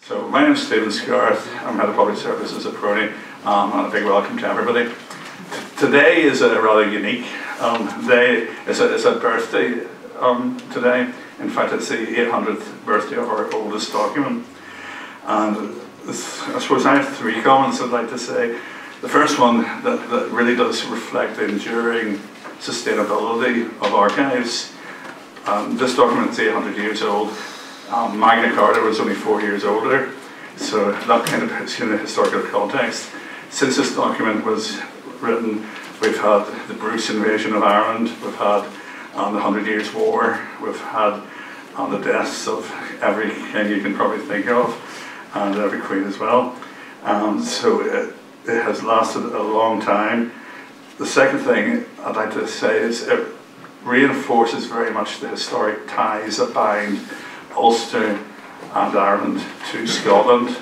So my name is Stephen Scarth. I'm Head of Public Services at PRONI, and a big welcome to everybody. Today is a rather unique day. It's a birthday today. In fact, it's the 800th birthday of our oldest document. And I suppose I have three comments I'd like to say. The first one that really does reflect the enduring sustainability of archives. This document is 800 years old. Magna Carta was only 4 years older, so that kind of puts you in the historical context. Since this document was written, we've had the Bruce invasion of Ireland, we've had the 100 Years' War, we've had the deaths of every king you can probably think of, and every queen as well. So it has lasted a long time. The second thing I'd like to say is it reinforces very much the historic ties that bind Ulster and Ireland to Scotland.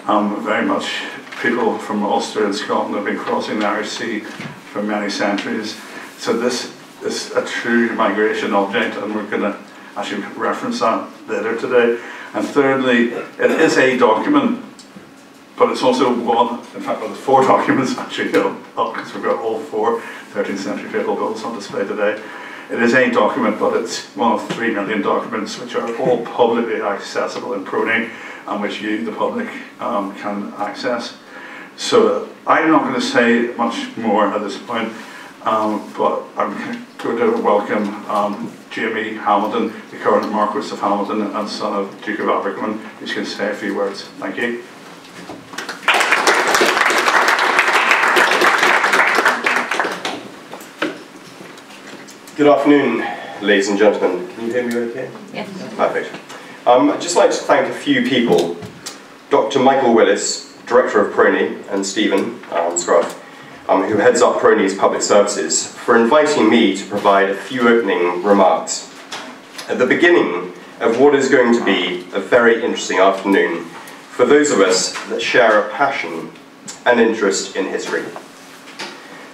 Very much people from Ulster and Scotland have been crossing the Irish Sea for many centuries. So this is a true migration object, and we're going to actually reference that later today. And thirdly, it is a document, but it's also one, in fact, well, there's four documents actually up because we've got all four 13th century Papal Bulls on display today. It is a document, but it's one of 3 million documents which are all publicly accessible in PRONI and which you, the public, can access. So I'm not going to say much more at this point, but I'm going to welcome Jamie Hamilton, the current Marquess of Hamilton and son of Duke of Abercorn, who's going to say a few words. Thank you. Good afternoon, ladies and gentlemen. Can you hear me okay? Yes. Perfect. I'd just like to thank a few people. Dr. Michael Willis, Director of PRONI, and Stephen Scarth, who heads up PRONI's public services, for inviting me to provide a few opening remarks at the beginning of what is going to be a very interesting afternoon for those of us that share a passion and interest in history.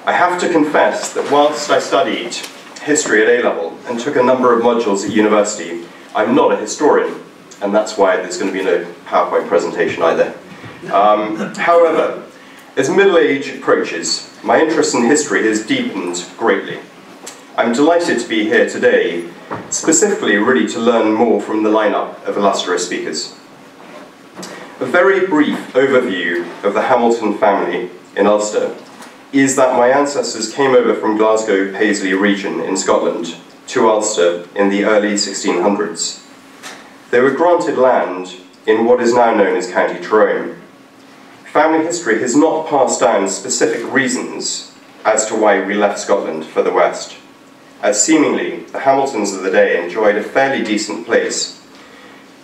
I have to confess that whilst I studied history at A-level and took a number of modules at university, I'm not a historian, and that's why there's going to be no PowerPoint presentation either. However, as middle age approaches, my interest in history has deepened greatly. I'm delighted to be here today, specifically really to learn more from the lineup of illustrious speakers. A very brief overview of the Hamilton family in Ulster is that my ancestors came over from Glasgow Paisley region in Scotland to Ulster in the early 1600s. They were granted land in what is now known as County Tyrone. Family history has not passed down specific reasons as to why we left Scotland for the West, as seemingly the Hamiltons of the day enjoyed a fairly decent place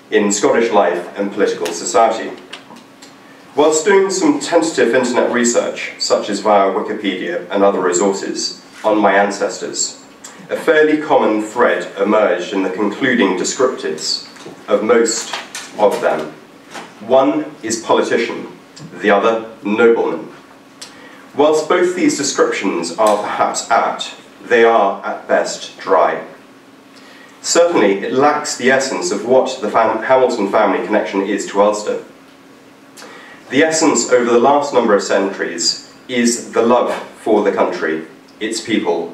in Scottish life and political society. Whilst doing some tentative internet research, such as via Wikipedia and other resources, on my ancestors, a fairly common thread emerged in the concluding descriptives of most of them. One is politician, the other nobleman. Whilst both these descriptions are perhaps apt, they are at best dry. Certainly, it lacks the essence of what the Hamilton family connection is to Ulster. The essence over the last number of centuries is the love for the country, its people,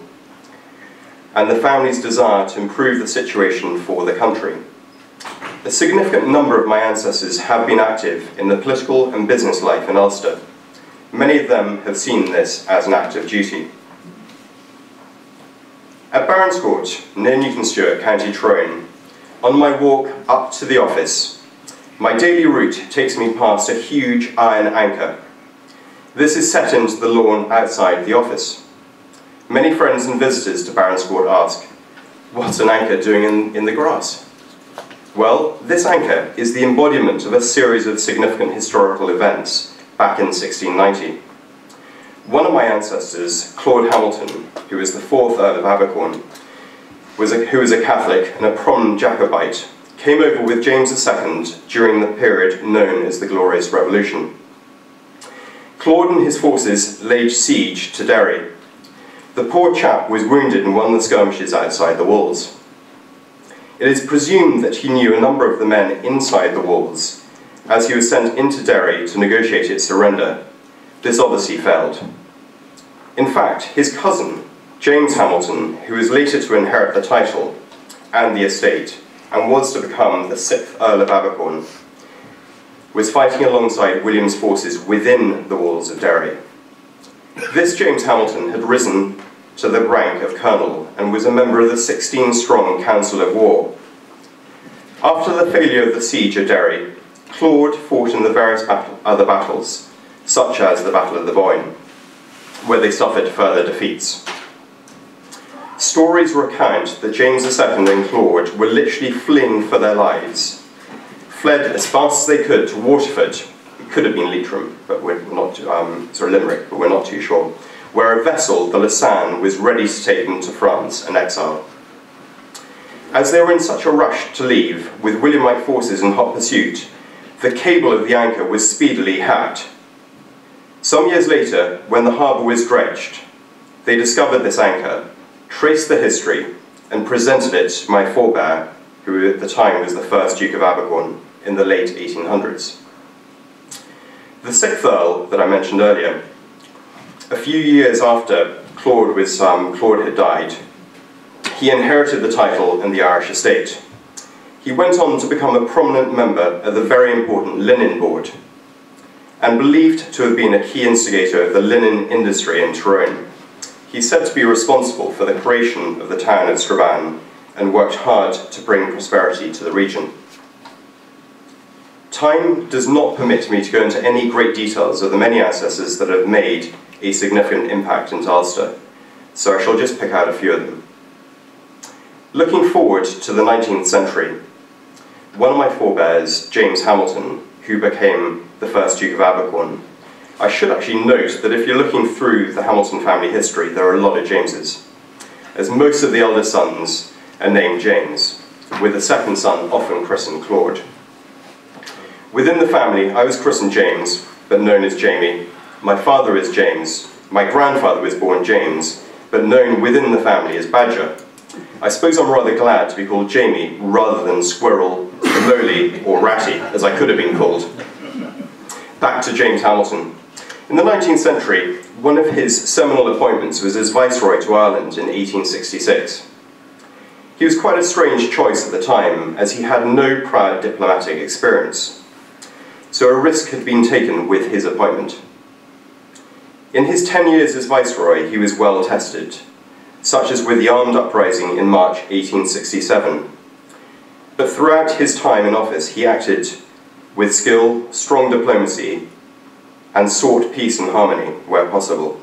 and the family's desire to improve the situation for the country. A significant number of my ancestors have been active in the political and business life in Ulster. Many of them have seen this as an act of duty. At Baronscourt, near Newtonstewart, County Tyrone, on my walk up to the office, my daily route takes me past a huge iron anchor. This is set into the lawn outside the office. Many friends and visitors to Baronscourt ask, what's an anchor doing in the grass? Well, this anchor is the embodiment of a series of significant historical events back in 1690. One of my ancestors, Claude Hamilton, who was the 4th Earl of Abercorn, who was a Catholic and a prominent Jacobite, came over with James II during the period known as the Glorious Revolution. Claude and his forces laid siege to Derry. The poor chap was wounded in one of the skirmishes outside the walls. It is presumed that he knew a number of the men inside the walls, as he was sent into Derry to negotiate its surrender. This obviously failed. In fact, his cousin, James Hamilton, who was later to inherit the title and the estate, and was to become the 6th Earl of Abercorn, was fighting alongside William's forces within the walls of Derry. This James Hamilton had risen to the rank of colonel and was a member of the 16-strong Council of War. After the failure of the siege of Derry, Claude fought in the various other battles, such as the Battle of the Boyne, where they suffered further defeats. Stories recount that James II and Claude were literally fleeing for their lives, fled as fast as they could to Waterford. It could have been Leitrim, but we're not, sorry, Limerick, but we're not too sure, where a vessel, the Lausanne, was ready to take them to France and exile. As they were in such a rush to leave, with Williamite forces in hot pursuit, the cable of the anchor was speedily hacked. Some years later, when the harbour was dredged, they discovered this anchor, traced the history, and presented it to my forebear, who at the time was the 1st Duke of Abercorn, in the late 1800s. The 6th Earl that I mentioned earlier, a few years after Claude had died, he inherited the title and the Irish estate. He went on to become a prominent member of the very important Linen Board, and believed to have been a key instigator of the linen industry in Tyrone. He's said to be responsible for the creation of the town of Strabane and worked hard to bring prosperity to the region. Time does not permit me to go into any great details of the many ancestors that have made a significant impact into Ulster, so I shall just pick out a few of them. Looking forward to the 19th century, one of my forebears, James Hamilton, who became the 1st Duke of Abercorn. I should actually note that if you're looking through the Hamilton family history, there are a lot of Jameses, as most of the eldest sons are named James, with the second son often christened Claude. Within the family, I was christened James, but known as Jamie. My father is James. My grandfather was born James, but known within the family as Badger. I suppose I'm rather glad to be called Jamie rather than Squirrel, Lowly, or Ratty, as I could have been called. Back to James Hamilton. In the 19th century, one of his seminal appointments was as Viceroy to Ireland in 1866. He was quite a strange choice at the time, as he had no prior diplomatic experience. So a risk had been taken with his appointment. In his 10 years as Viceroy, he was well tested, such as with the armed uprising in March 1867. But throughout his time in office, he acted with skill, strong diplomacy, and sought peace and harmony where possible.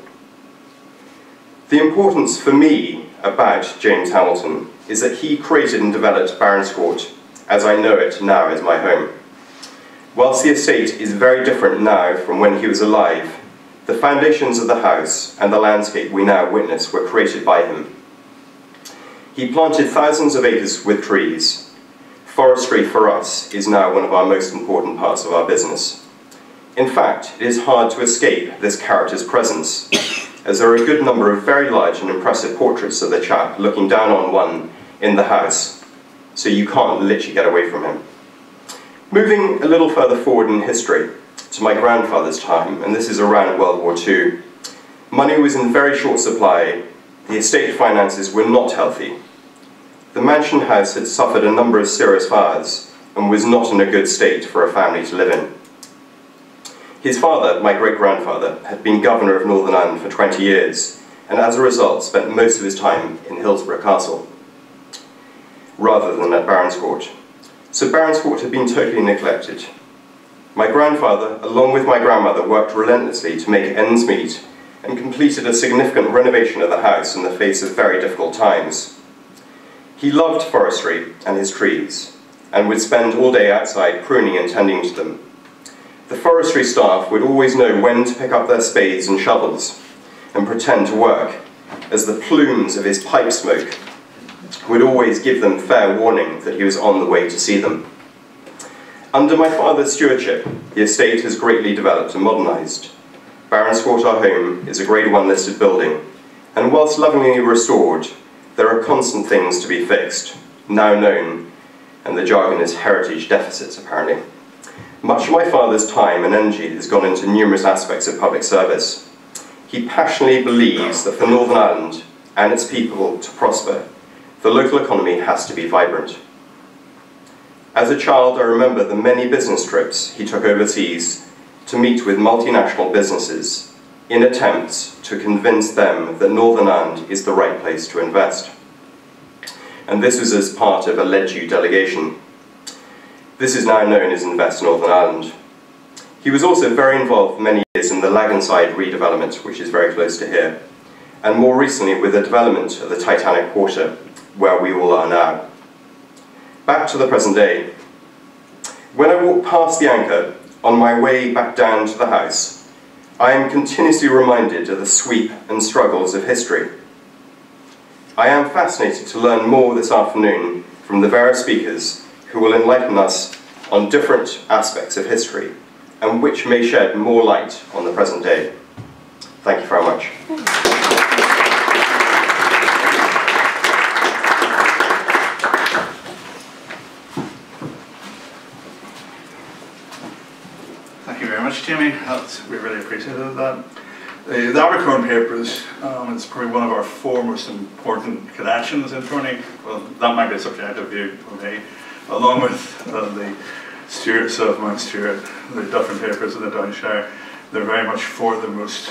The importance for me about James Hamilton is that he created and developed Baronscourt as I know it now as my home. Whilst the estate is very different now from when he was alive, the foundations of the house and the landscape we now witness were created by him. He planted thousands of acres with trees. Forestry for us is now one of our most important parts of our business. In fact, it is hard to escape this character's presence, as there are a good number of very large and impressive portraits of the chap looking down on one in the house, so you can't literally get away from him. Moving a little further forward in history, to my grandfather's time, and this is around World War II, money was in very short supply, the estate finances were not healthy. The mansion house had suffered a number of serious fires and was not in a good state for a family to live in. His father, my great-grandfather, had been governor of Northern Ireland for 20 years, and as a result spent most of his time in Hillsborough Castle, rather than at Baronscourt. So Baronscourt had been totally neglected. My grandfather, along with my grandmother, worked relentlessly to make ends meet and completed a significant renovation of the house in the face of very difficult times. He loved forestry and his trees, and would spend all day outside pruning and tending to them. The forestry staff would always know when to pick up their spades and shovels and pretend to work, as the plumes of his pipe smoke would always give them fair warning that he was on the way to see them. Under my father's stewardship, the estate has greatly developed and modernised. Baronscourt, our home, is a Grade 1 listed building, and whilst lovingly restored, there are constant things to be fixed, now known, and the jargon is heritage deficits apparently. Much of my father's time and energy has gone into numerous aspects of public service. He passionately believes that for Northern Ireland and its people to prosper, the local economy has to be vibrant. As a child, I remember the many business trips he took overseas to meet with multinational businesses in attempts to convince them that Northern Ireland is the right place to invest. And this was as part of a led-you delegation. This is now known as Invest Northern Ireland. He was also very involved for many years in the Laganside redevelopment, which is very close to here, and more recently with the development of the Titanic Quarter, where we all are now. Back to the present day. When I walk past the anchor on my way back down to the house, I am continuously reminded of the sweep and struggles of history. I am fascinated to learn more this afternoon from the various speakers who will enlighten us on different aspects of history and which may shed more light on the present day. Thank you very much. Thank you very much, Jamie. We really appreciated that. The Abercorn Papers, it's probably one of our four most important collections in PRONI. Well, that might be a subjective view for me, along with the Stuarts of Mount Stuart, the Dufferin Papers in the Downshire. They're very much for the most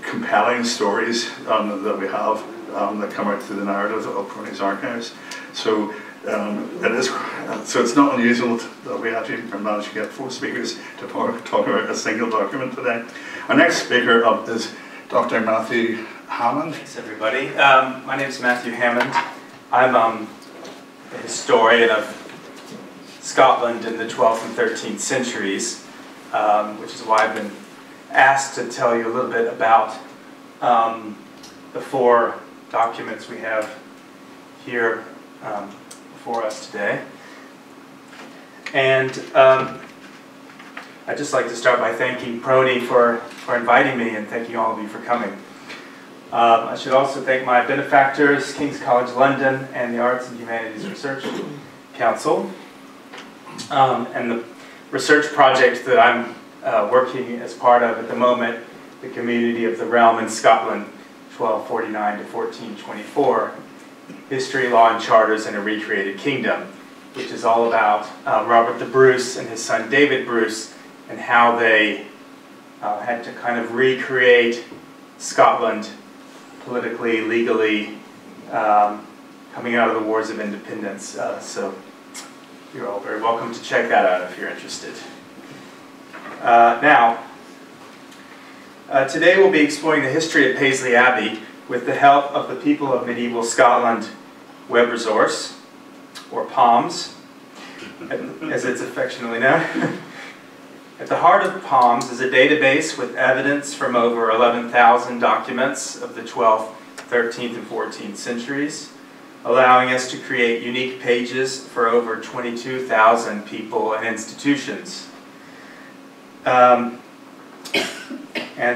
compelling stories that we have that come out through the narrative of PRONI's archives. So so it's not unusual that we actually managed to get four speakers to talk about a single document today. Our next speaker up is Dr. Matthew Hammond. Thanks, everybody. My name is Matthew Hammond. I'm a historian of Scotland in the 12th and 13th centuries, which is why I've been asked to tell you a little bit about the four documents we have here for us today. And I'd just like to start by thanking PRONI for inviting me and thanking all of you for coming. I should also thank my benefactors, King's College London and the Arts and Humanities Research Council, and the research project that I'm working as part of at the moment, the Community of the Realm in Scotland, 1249 to 1424. History, Law and Charters in a Recreated Kingdom, which is all about Robert the Bruce and his son David Bruce and how they had to kind of recreate Scotland politically, legally, coming out of the Wars of Independence. So you're all very welcome to check that out if you're interested. Today we'll be exploring the history of Paisley Abbey with the help of the People of Medieval Scotland web resource, or POMS, as it's affectionately known. At the heart of POMS is a database with evidence from over 11,000 documents of the 12th, 13th, and 14th centuries, allowing us to create unique pages for over 22,000 people and institutions. And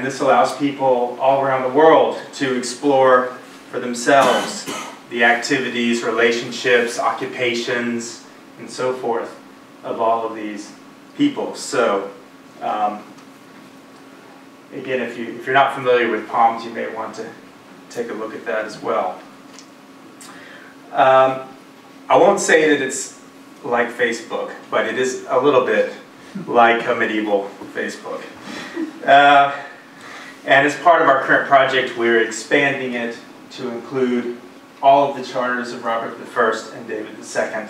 this allows people all around the world to explore for themselves the activities, relationships, occupations, and so forth of all of these people. So, again, if you're not familiar with POMS, you may want to take a look at that as well. I won't say that it's like Facebook, but it is a little bit like a medieval Facebook. And as part of our current project, we're expanding it to include all of the charters of Robert I and David II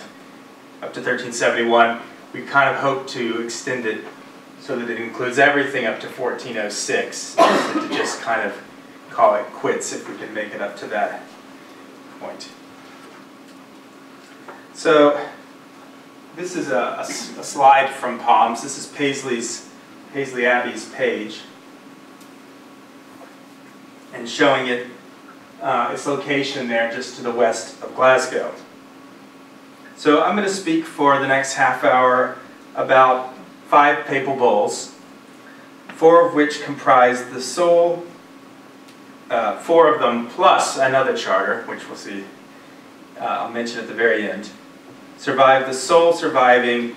up to 1371. We kind of hope to extend it so that it includes everything up to 1406, and to just kind of call it quits if we can make it up to that point. So this is a slide from POMS. This is Paisley Abbey's page, and showing it its location there just to the west of Glasgow. So I'm going to speak for the next half hour about 5 papal bulls, 4 of which comprise the sole, 4 of them plus another charter, which we'll see, I'll mention at the very end, survive the sole surviving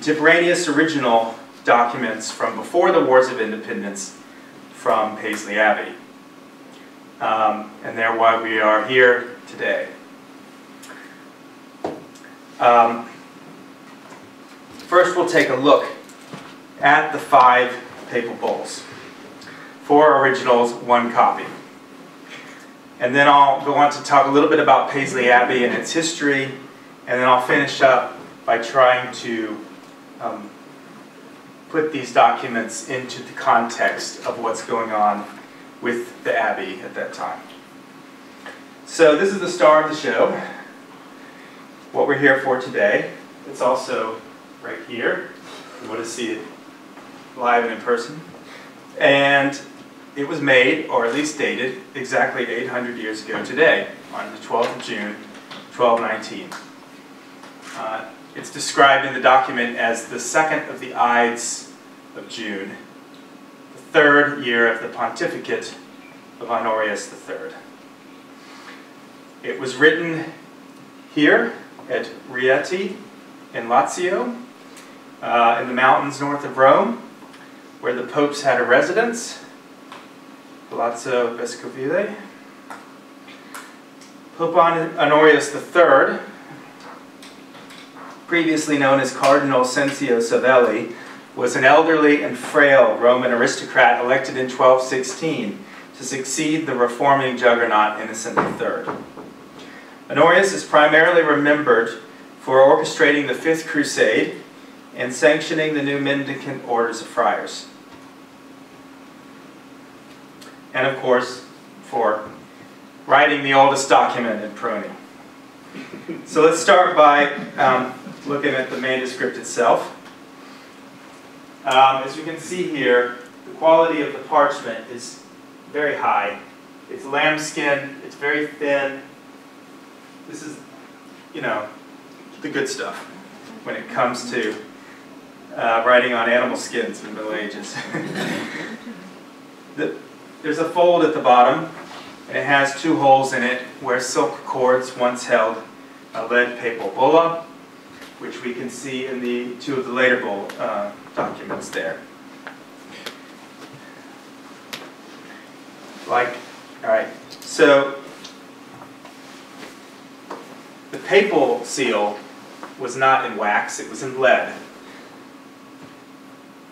contemporaneous original documents from before the Wars of Independence from Paisley Abbey. And they're why we are here today. First, we'll take a look at the 5 papal bulls. 4 originals, 1 copy. And then I'll go on to talk a little bit about Paisley Abbey and its history, and then I'll finish up by trying to put these documents into the context of what's going on with the Abbey at that time. So this is the star of the show, what we're here for today. It's also right here. You want to see it live and in person. And it was made, or at least dated, exactly 800 years ago today, on the 12th of June, 1219. It's described in the document as the 2nd of the Ides of June, the 3rd year of the pontificate of Honorius III. It was written here at Rieti in Lazio, in the mountains north of Rome, where the popes had a residence, Palazzo Vescovile. Pope Honorius III, previously known as Cardinal Cencio Savelli, was an elderly and frail Roman aristocrat elected in 1216 to succeed the reforming juggernaut Innocent III. Honorius is primarily remembered for orchestrating the Fifth Crusade and sanctioning the new mendicant orders of friars. And of course, for writing the oldest document in PRONI. So let's start by looking at the manuscript itself. As you can see here, the quality of the parchment is very high. It's lambskin, it's very thin. This is, the good stuff when it comes to writing on animal skins in the Middle Ages. There's a fold at the bottom, and it has 2 holes in it where silk cords once held a lead papal bulla, which we can see in the 2 of the later bull documents there. Alright, so the papal seal was not in wax, it was in lead.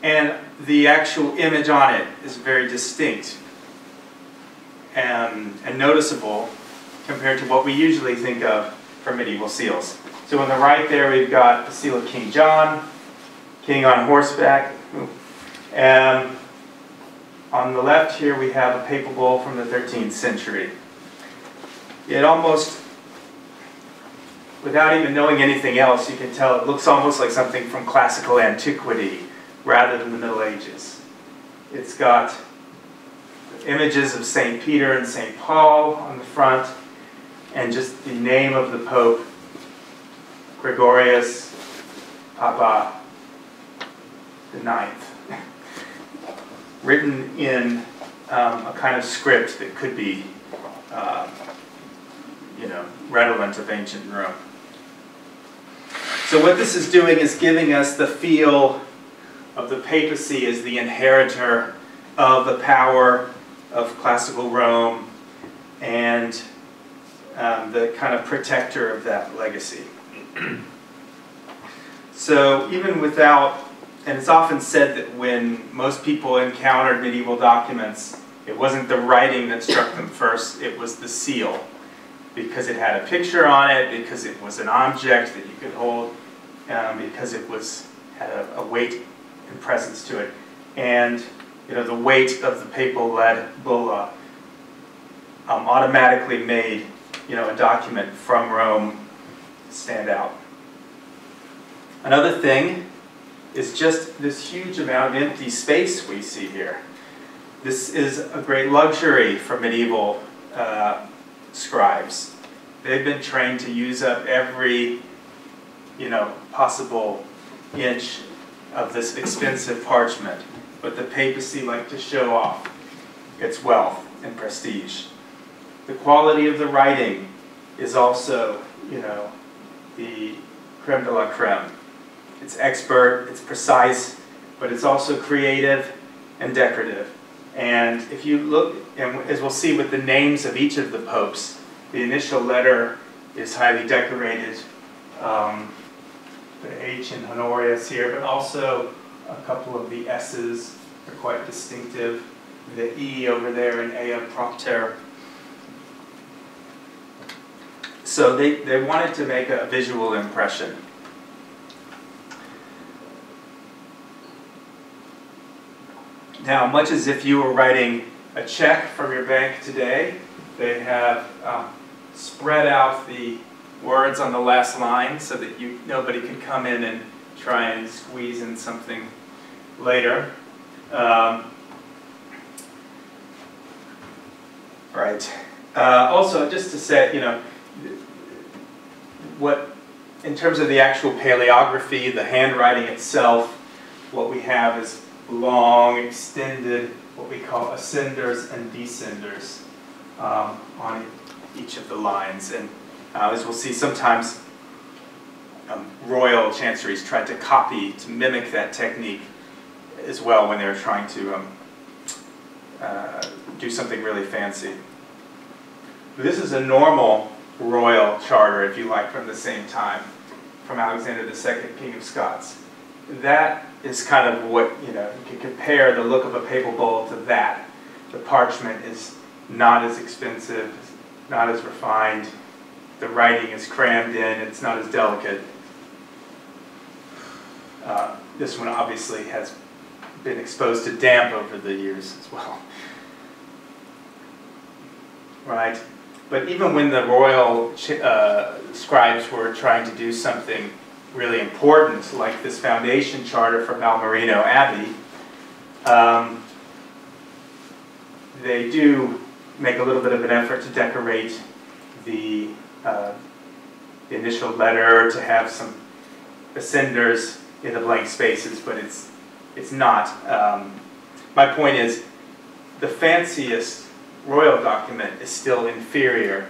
And the actual image on it is very distinct and noticeable compared to what we usually think of for medieval seals. So on the right there we've got the seal of King John, king on horseback. And on the left here we have a papal bull from the 13th century. It almost, without even knowing anything else, you can tell it looks almost like something from classical antiquity rather than the Middle Ages. It's got images of St. Peter and St. Paul on the front, and just the name of the Pope, Gregorius, Papa IX, written in a kind of script that could be, redolent of ancient Rome. So what this is doing is giving us the feel of the papacy as the inheritor of the power of classical Rome and the kind of protector of that legacy. So even without, and it's often said that when most people encountered medieval documents, it wasn't the writing that struck them first, it was the seal. Because it had a picture on it, because it was an object that you could hold, because it had a weight and presence to it. And the weight of the papal lead bulla automatically made a document from Rome stand out. Another thing is just this huge amount of empty space we see here. This is a great luxury for medieval scribes. They've been trained to use up every possible inch of this expensive parchment, but the papacy liked to show off its wealth and prestige. The quality of the writing is also, the creme de la creme. It's expert, it's precise, but it's also creative and decorative. And if you look, and as we'll see with the names of each of the popes, the initial letter is highly decorated. The H in Honorius here, but also a couple of the S's are quite distinctive. The E over there in Ea Propter. So they wanted to make a visual impression. Now, much as if you were writing a check from your bank today, they have spread out the words on the last line so that nobody can come in and try and squeeze in something later. Right. Also, just to say, in terms of the actual paleography, the handwriting itself, what we have is long, extended, what we call ascenders and descenders on each of the lines. And as we'll see, sometimes royal chanceries tried to mimic that technique as well when they were trying to do something really fancy. This is a normal royal charter, if you like, from the same time, from Alexander II, King of Scots. That is kind of what, you can compare the look of a papal bull to that. The parchment is not as expensive, not as refined. The writing is crammed in, it's not as delicate. This one obviously has been exposed to damp over the years as well. Right? But even when the royal scribes were trying to do something really important, like this foundation charter for Balmerino Abbey, they do make a little bit of an effort to decorate the initial letter, to have some ascenders in the blank spaces, but it's not. My point is, the fanciest royal document is still inferior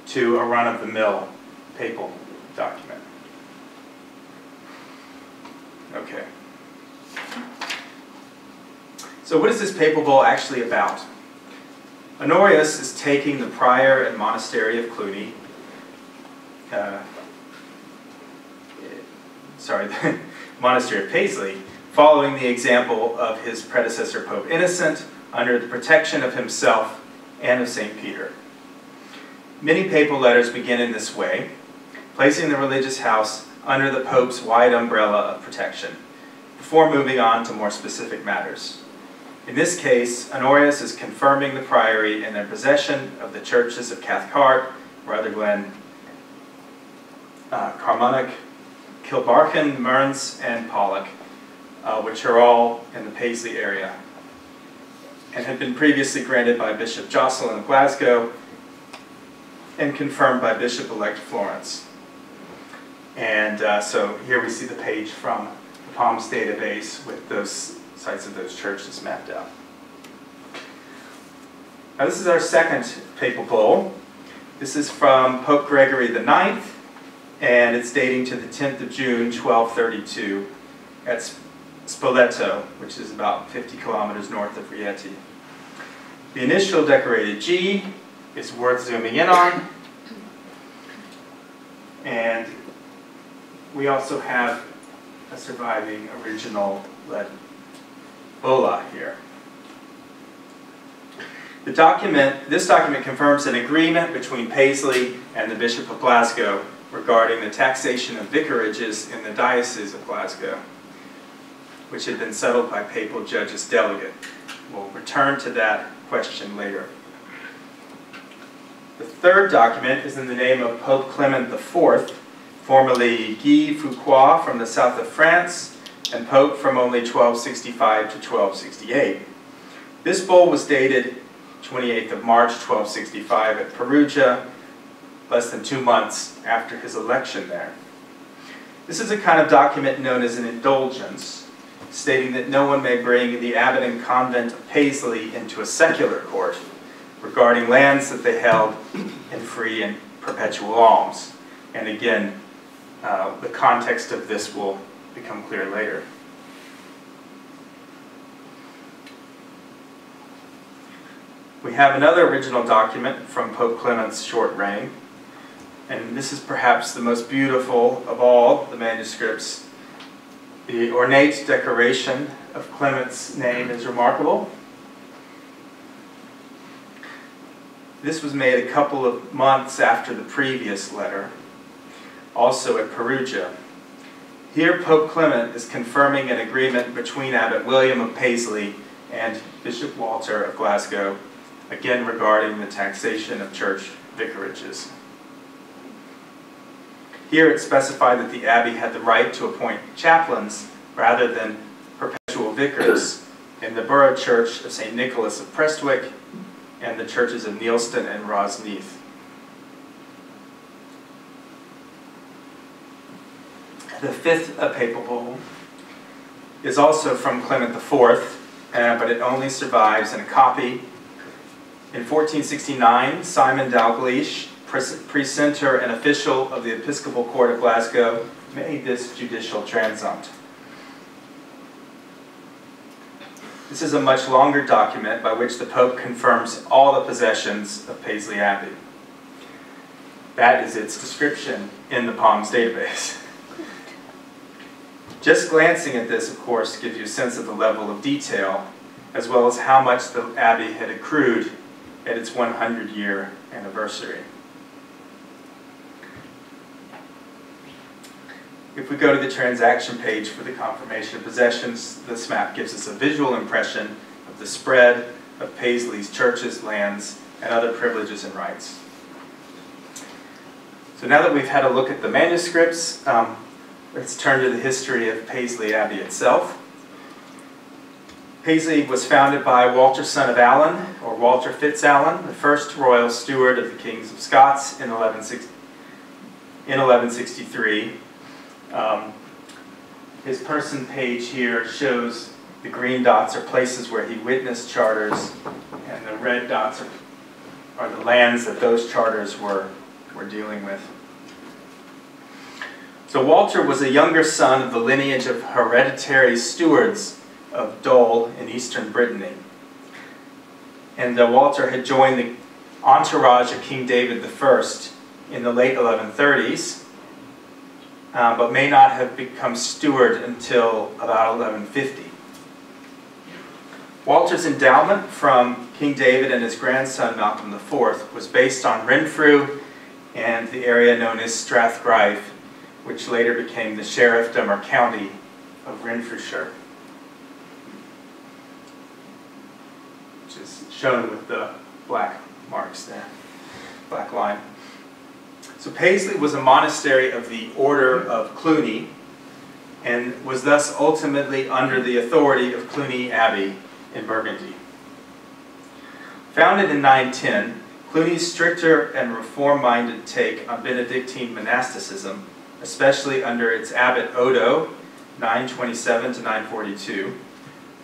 to a run-of-the-mill papal document. Okay. So what is this papal bull actually about? Honorius is taking the prior and monastery of Cluny, the monastery of Paisley, following the example of his predecessor Pope Innocent, under the protection of himself and of St. Peter. Many papal letters begin in this way, placing the religious house under the Pope's wide umbrella of protection, before moving on to more specific matters. In this case, Honorius is confirming the priory in their possession of the churches of Cathcart, Rutherglen, Carmonic, Kilbarchan, Mearns, and Pollock, which are all in the Paisley area, and had been previously granted by Bishop Jocelyn of Glasgow and confirmed by Bishop-elect Florence. And so here we see the page from the Palms database with those sites of those churches mapped out. Now this is our second papal bull. This is from Pope Gregory IX, and it's dating to the 10th of June, 1232, at Spoleto, which is about 50 kilometers north of Rieti. The initial decorated G is worth zooming in on, and we also have a surviving original lead bulla here. This document confirms an agreement between Paisley and the Bishop of Glasgow regarding the taxation of vicarages in the Diocese of Glasgow, which had been settled by papal judges delegate. We'll return to that question later. The third document is in the name of Pope Clement IV, formerly Guy Foucault from the south of France, and Pope from only 1265 to 1268. This bull was dated 28th of March, 1265 at Perugia, less than 2 months after his election there. This is a kind of document known as an indulgence, stating that no one may bring the abbot and convent of Paisley into a secular court regarding lands that they held in free and perpetual alms. And again, the context of this will become clear later. We have another original document from Pope Clement's short reign, and this is perhaps the most beautiful of all the manuscripts. The ornate decoration of Clement's name is remarkable. This was made a couple of months after the previous letter, also at Perugia. Here Pope Clement is confirming an agreement between Abbot William of Paisley and Bishop Walter of Glasgow, again regarding the taxation of church vicarages. Here it specified that the abbey had the right to appoint chaplains rather than perpetual vicars in the borough church of St. Nicholas of Prestwick and the churches of Neilston and Rosneath. The fifth papal bull is also from Clement IV, but it only survives in a copy. In 1469, Simon Dalgleish, precentor and official of the Episcopal Court of Glasgow, made this judicial transumpт. This is a much longer document by which the Pope confirms all the possessions of Paisley Abbey. That is its description in the Palms database. Just glancing at this, of course, gives you a sense of the level of detail, as well as how much the Abbey had accrued at its 100-year anniversary. If we go to the transaction page for the confirmation of possessions, this map gives us a visual impression of the spread of Paisley's churches, lands, and other privileges and rights. So now that we've had a look at the manuscripts, let's turn to the history of Paisley Abbey itself. Paisley was founded by Walter, son of Alan, or Walter Fitzalan, the first royal steward of the Kings of Scots in 1163. His person page here shows the green dots are places where he witnessed charters, and the red dots are the lands that those charters were dealing with. So Walter was a younger son of the lineage of hereditary stewards of Dole in eastern Brittany. And Walter had joined the entourage of King David I in the late 1130s, but may not have become steward until about 1150. Walter's endowment from King David and his grandson Malcolm IV was based on Renfrew and the area known as Strathgrive, which later became the sheriffdom or county of Renfrewshire, which is shown with the black marks there, black line. So Paisley was a monastery of the Order of Cluny and was thus ultimately under the authority of Cluny Abbey in Burgundy. Founded in 910, Cluny's stricter and reform-minded take on Benedictine monasticism, especially under its abbot Odo, 927 to 942,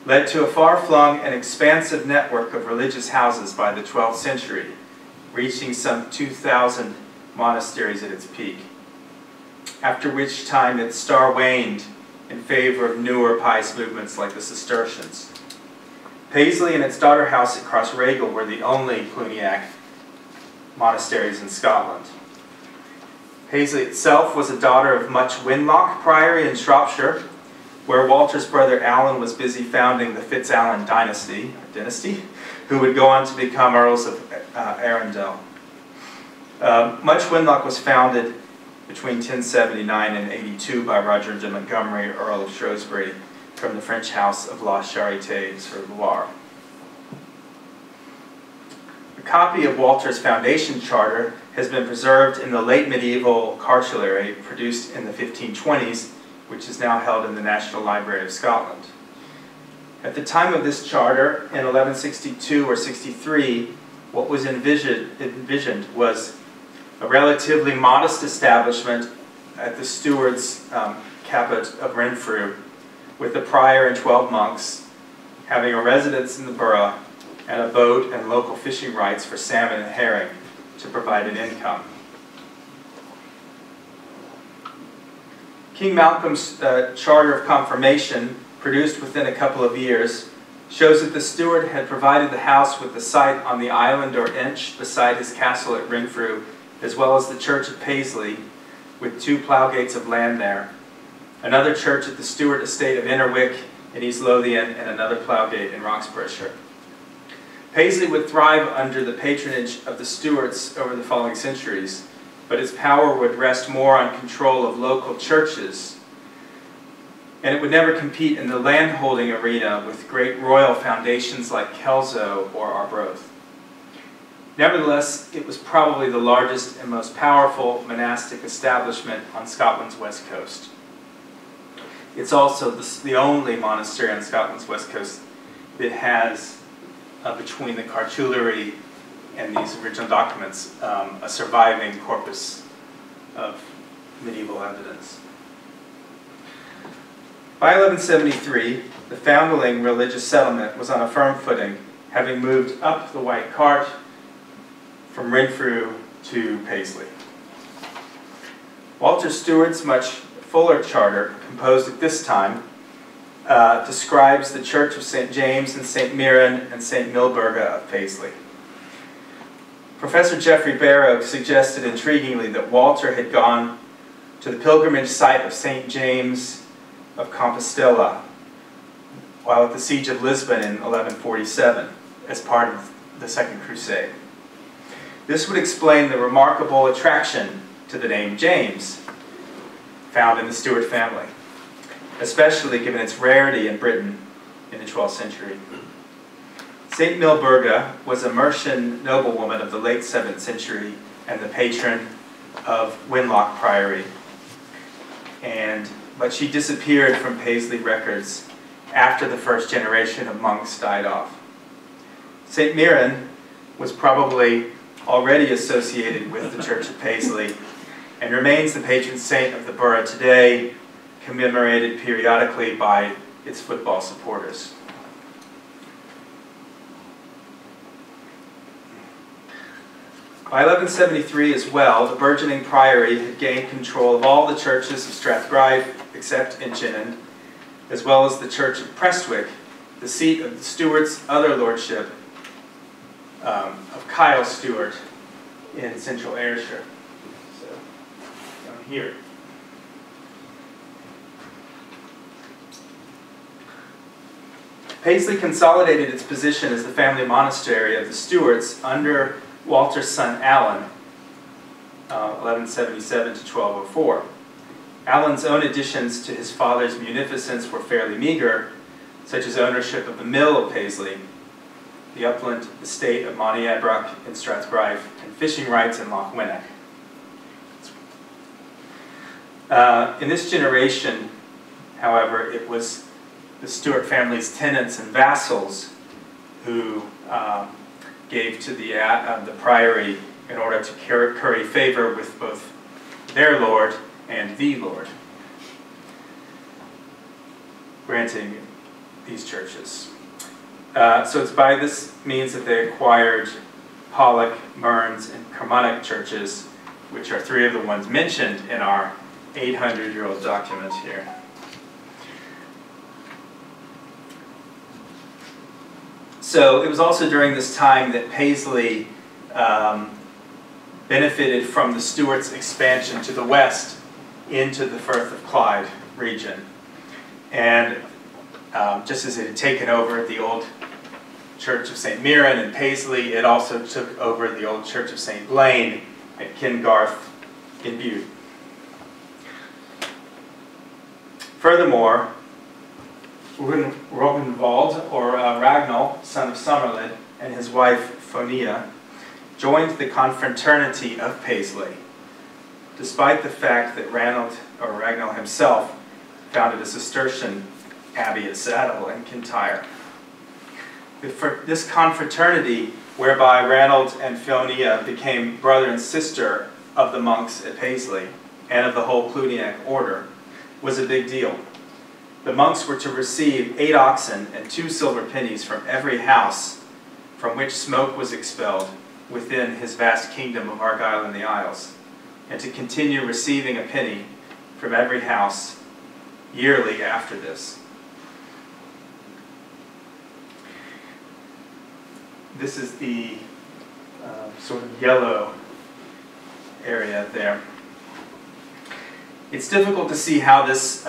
led to a far-flung and expansive network of religious houses by the 12th century, reaching some 2,000 monasteries at its peak, after which time its star waned in favor of newer pious movements like the Cistercians. Paisley and its daughter house at Crossraguel were the only Cluniac monasteries in Scotland. Paisley itself was a daughter of Much Winloch Priory in Shropshire, where Walter's brother Alan was busy founding the Fitzalan dynasty, who would go on to become Earls of Arundel. Much Winloch was founded between 1079 and 82 by Roger de Montgomery, Earl of Shrewsbury, from the French house of La Charité sur Loire. A copy of Walter's foundation charter has been preserved in the late medieval cartulary produced in the 1520s, which is now held in the National Library of Scotland. At the time of this charter, in 1162 or 63, what was envisioned was a relatively modest establishment at the steward's caput of Renfrew, with the prior and 12 monks having a residence in the borough and a boat and local fishing rights for salmon and herring to provide an income. King Malcolm's Charter of Confirmation, produced within a couple of years, shows that the steward had provided the house with the site on the island or inch beside his castle at Renfrew, as well as the church of Paisley, with 2 ploughgates of land there, another church at the Stewart estate of Innerwick in East Lothian, and another ploughgate in Roxburghshire. Paisley would thrive under the patronage of the Stuarts over the following centuries, but its power would rest more on control of local churches, and it would never compete in the landholding arena with great royal foundations like Kelso or Arbroath. Nevertheless, it was probably the largest and most powerful monastic establishment on Scotland's west coast. It's also the only monastery on Scotland's west coast that has, between the cartulary and these original documents, a surviving corpus of medieval evidence. By 1173, the foundling religious settlement was on a firm footing, having moved up the White Cart from Renfrew to Paisley. Walter Stewart's much fuller charter, composed at this time, describes the Church of St. James and St. Mirren and St. Milburga of Paisley. Professor Geoffrey Barrow suggested intriguingly that Walter had gone to the pilgrimage site of St. James of Compostela while at the siege of Lisbon in 1147 as part of the Second Crusade. This would explain the remarkable attraction to the name James found in the Stuart family, especially given its rarity in Britain in the 12th century. St. Milburga was a Mercian noblewoman of the late 7th century and the patron of Winlock Priory, but she disappeared from Paisley records after the first generation of monks died off. St. Mirren was probably already associated with the Church of Paisley and remains the patron saint of the borough today, commemorated periodically by its football supporters. By 1173 as well, the burgeoning priory had gained control of all the churches of Strathgrive except Inchinnan, as well as the church of Prestwick, the seat of the Stuart's other lordship of Kyle Stewart in central Ayrshire. So, down here. Paisley consolidated its position as the family monastery of the Stuarts under Walter's son Alan, 1177 to 1204. Alan's own additions to his father's munificence were fairly meager, such as ownership of the mill of Paisley, the upland estate of Montiabroch in Strathgrive, and fishing rights in Loch Winnock. In this generation, however, it was the Stuart family's tenants and vassals who gave to the priory in order to curry favor with both their lord and the lord, granting these churches. So it's by this means that they acquired Pollock, Mearns, and Kilmarnock churches, which are 3 of the ones mentioned in our 800-year-old document here. So it was also during this time that Paisley benefited from the Stuarts' expansion to the west into the Firth of Clyde region. And just as it had taken over the old Church of St. Mirren in Paisley, it also took over the old Church of St. Blaine at Kingarth in Bute. Furthermore, Rognvald, or Ragnall, son of Somerled, and his wife Fonia, joined the confraternity of Paisley, despite the fact that Ragnall himself founded a Cistercian abbey at Saddle in Kintyre. This confraternity, whereby Ranald and Fonia became brother and sister of the monks at Paisley and of the whole Cluniac order, was a big deal. The monks were to receive 8 oxen and 2 silver pennies from every house from which smoke was expelled within his vast kingdom of Argyll and the Isles, and to continue receiving a penny from every house yearly after this. This is the sort of yellow area there. It's difficult to see how this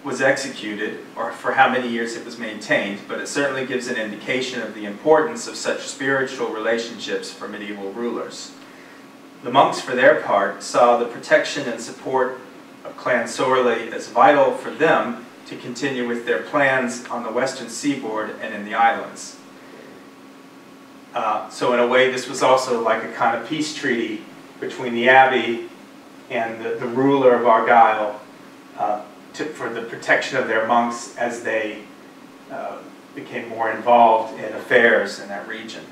was executed or for how many years it was maintained, but it certainly gives an indication of the importance of such spiritual relationships for medieval rulers. The monks, for their part, saw the protection and support of Clan Sorley as vital for them to continue with their plans on the western seaboard and in the islands. So in a way, this was also like a kind of peace treaty between the abbey and the ruler of Argyll for the protection of their monks as they became more involved in affairs in that region.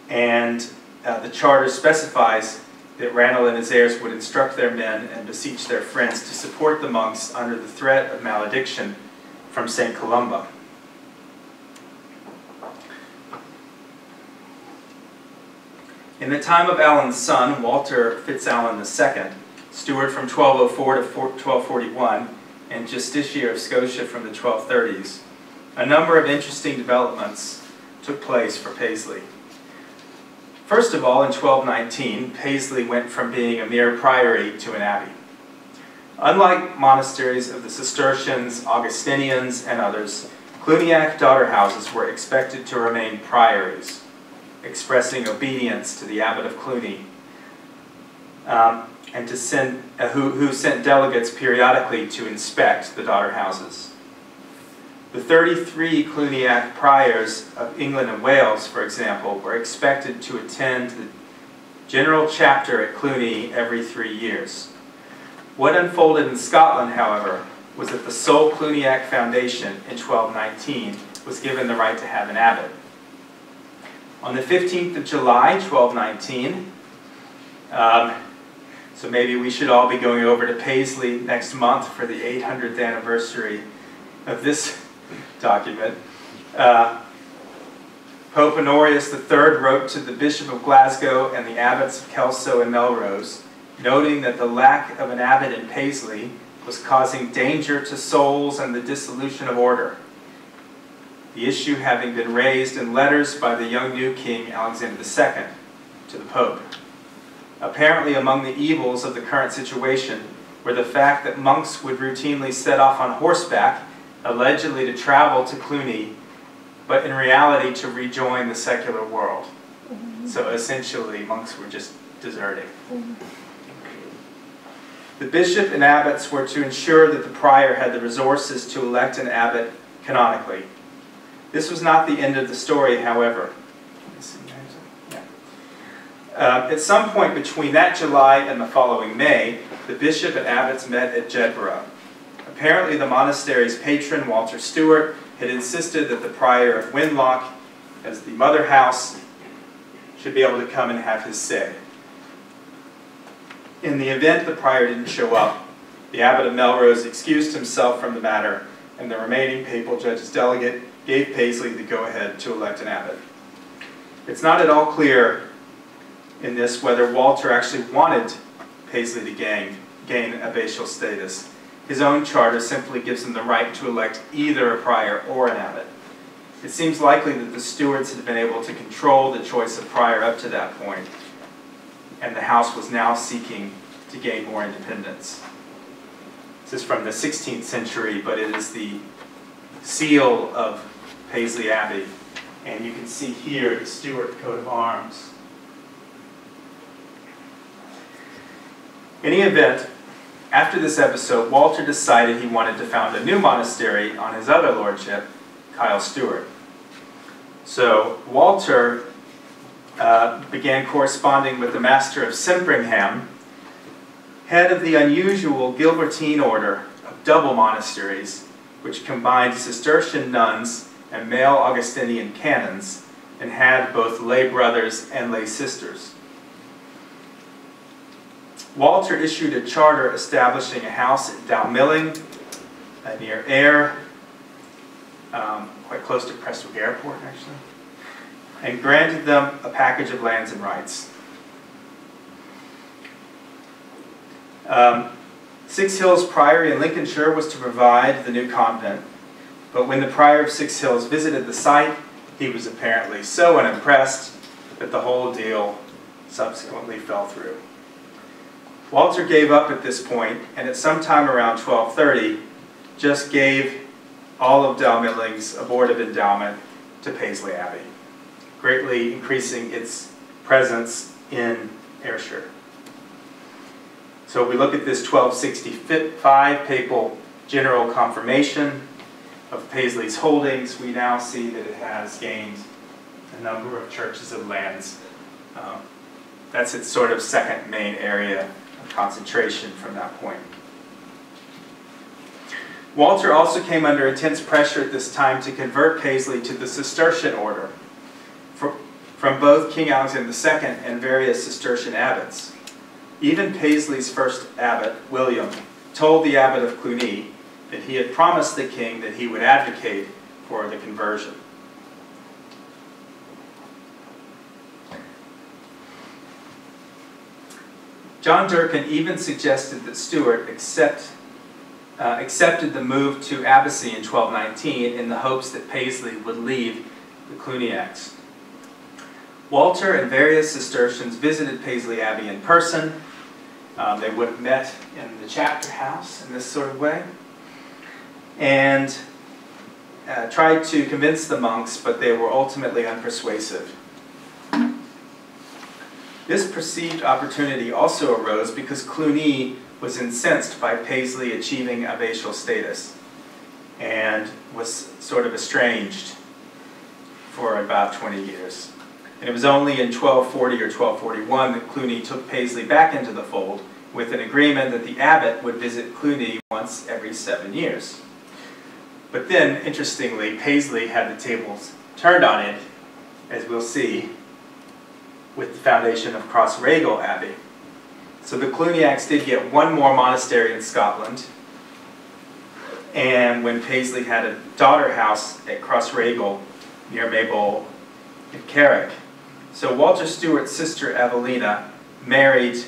And the charter specifies that Ranald and his heirs would instruct their men and beseech their friends to support the monks under the threat of malediction from St. Columba. In the time of Alan's son, Walter Fitzalan II, steward from 1204 to 1241, and justiciar of Scotia from the 1230s, a number of interesting developments took place for Paisley. First of all, in 1219, Paisley went from being a mere priory to an abbey. Unlike monasteries of the Cistercians, Augustinians, and others, Cluniac daughter houses were expected to remain priories, expressing obedience to the abbot of Cluny, and to send, who sent delegates periodically to inspect the daughter houses. The 33 Cluniac priors of England and Wales, for example, were expected to attend the general chapter at Cluny every 3 years. What unfolded in Scotland, however, was that the sole Cluniac foundation in 1219 was given the right to have an abbot. On the 15th of July, 1219, so maybe we should all be going over to Paisley next month for the 800th anniversary of this document. Pope Honorius III wrote to the Bishop of Glasgow and the abbots of Kelso and Melrose, noting that the lack of an abbot in Paisley was causing danger to souls and the dissolution of order. The issue having been raised in letters by the young new king Alexander II to the Pope. Apparently among the evils of the current situation were the fact that monks would routinely set off on horseback, allegedly to travel to Cluny, but in reality to rejoin the secular world. So essentially monks were just deserting. The bishop and abbots were to ensure that the prior had the resources to elect an abbot canonically. This was not the end of the story, however. At some point between that July and the following May, the bishop and abbots met at Jedburgh. Apparently the monastery's patron, Walter Stewart, had insisted that the prior of Winloch, as the mother house, should be able to come and have his say. In the event the prior didn't show up, the abbot of Melrose excused himself from the matter, and the remaining papal judge's delegate gave Paisley the go-ahead to elect an abbot. It's not at all clear in this whether Walter actually wanted Paisley to gain abbatial status. His own charter simply gives him the right to elect either a prior or an abbot. It seems likely that the stewards had been able to control the choice of prior up to that point, and the house was now seeking to gain more independence. This is from the 16th century, but it is the seal of Paisley Abbey, and you can see here the Stuart coat of arms. In any event, after this episode, Walter decided he wanted to found a new monastery on his other lordship, Kyle Stewart. So Walter began corresponding with the master of Sempringham, head of the unusual Gilbertine order of double monasteries, which combined Cistercian nuns and male Augustinian canons, and had both lay brothers and lay sisters. Walter issued a charter establishing a house at Dalmilling, near Ayr, quite close to Prestwick Airport, actually, and granted them a package of lands and rights. Six Hills Priory in Lincolnshire was to provide the new convent, but when the prior of Six Hills visited the site, he was apparently so unimpressed that the whole deal subsequently fell through. Walter gave up at this point, and at some time around 1230, just gave all of Dalmilling's abortive endowment to Paisley Abbey, greatly increasing its presence in Ayrshire. So we look at this 1265 papal general confirmation of Paisley's holdings. We now see that it has gained a number of churches and lands. That's its sort of second main area of concentration from that point. Walter also came under intense pressure at this time to convert Paisley to the Cistercian order from both King Alexander II and various Cistercian abbots. Even Paisley's first abbot, William, told the abbot of Cluny that he had promised the king that he would advocate for the conversion. John Durkan even suggested that Stewart accepted the move to abbacy in 1219 in the hopes that Paisley would leave the Cluniacs. Walter and various Cistercians visited Paisley Abbey in person. They would have met in the chapter house in this sort of way, and tried to convince the monks, but they were ultimately unpersuasive. This perceived opportunity also arose because Cluny was incensed by Paisley achieving abbatial status and was sort of estranged for about 20 years. And it was only in 1240 or 1241 that Cluny took Paisley back into the fold with an agreement that the abbot would visit Cluny once every 7 years. But then, interestingly, Paisley had the tables turned on it, as we'll see, with the foundation of Crossraguel Abbey. So the Cluniacs did get one more monastery in Scotland, and when Paisley had a daughter house at Crossraguel near Maybole in Carrick. So Walter Stewart's sister Evelina married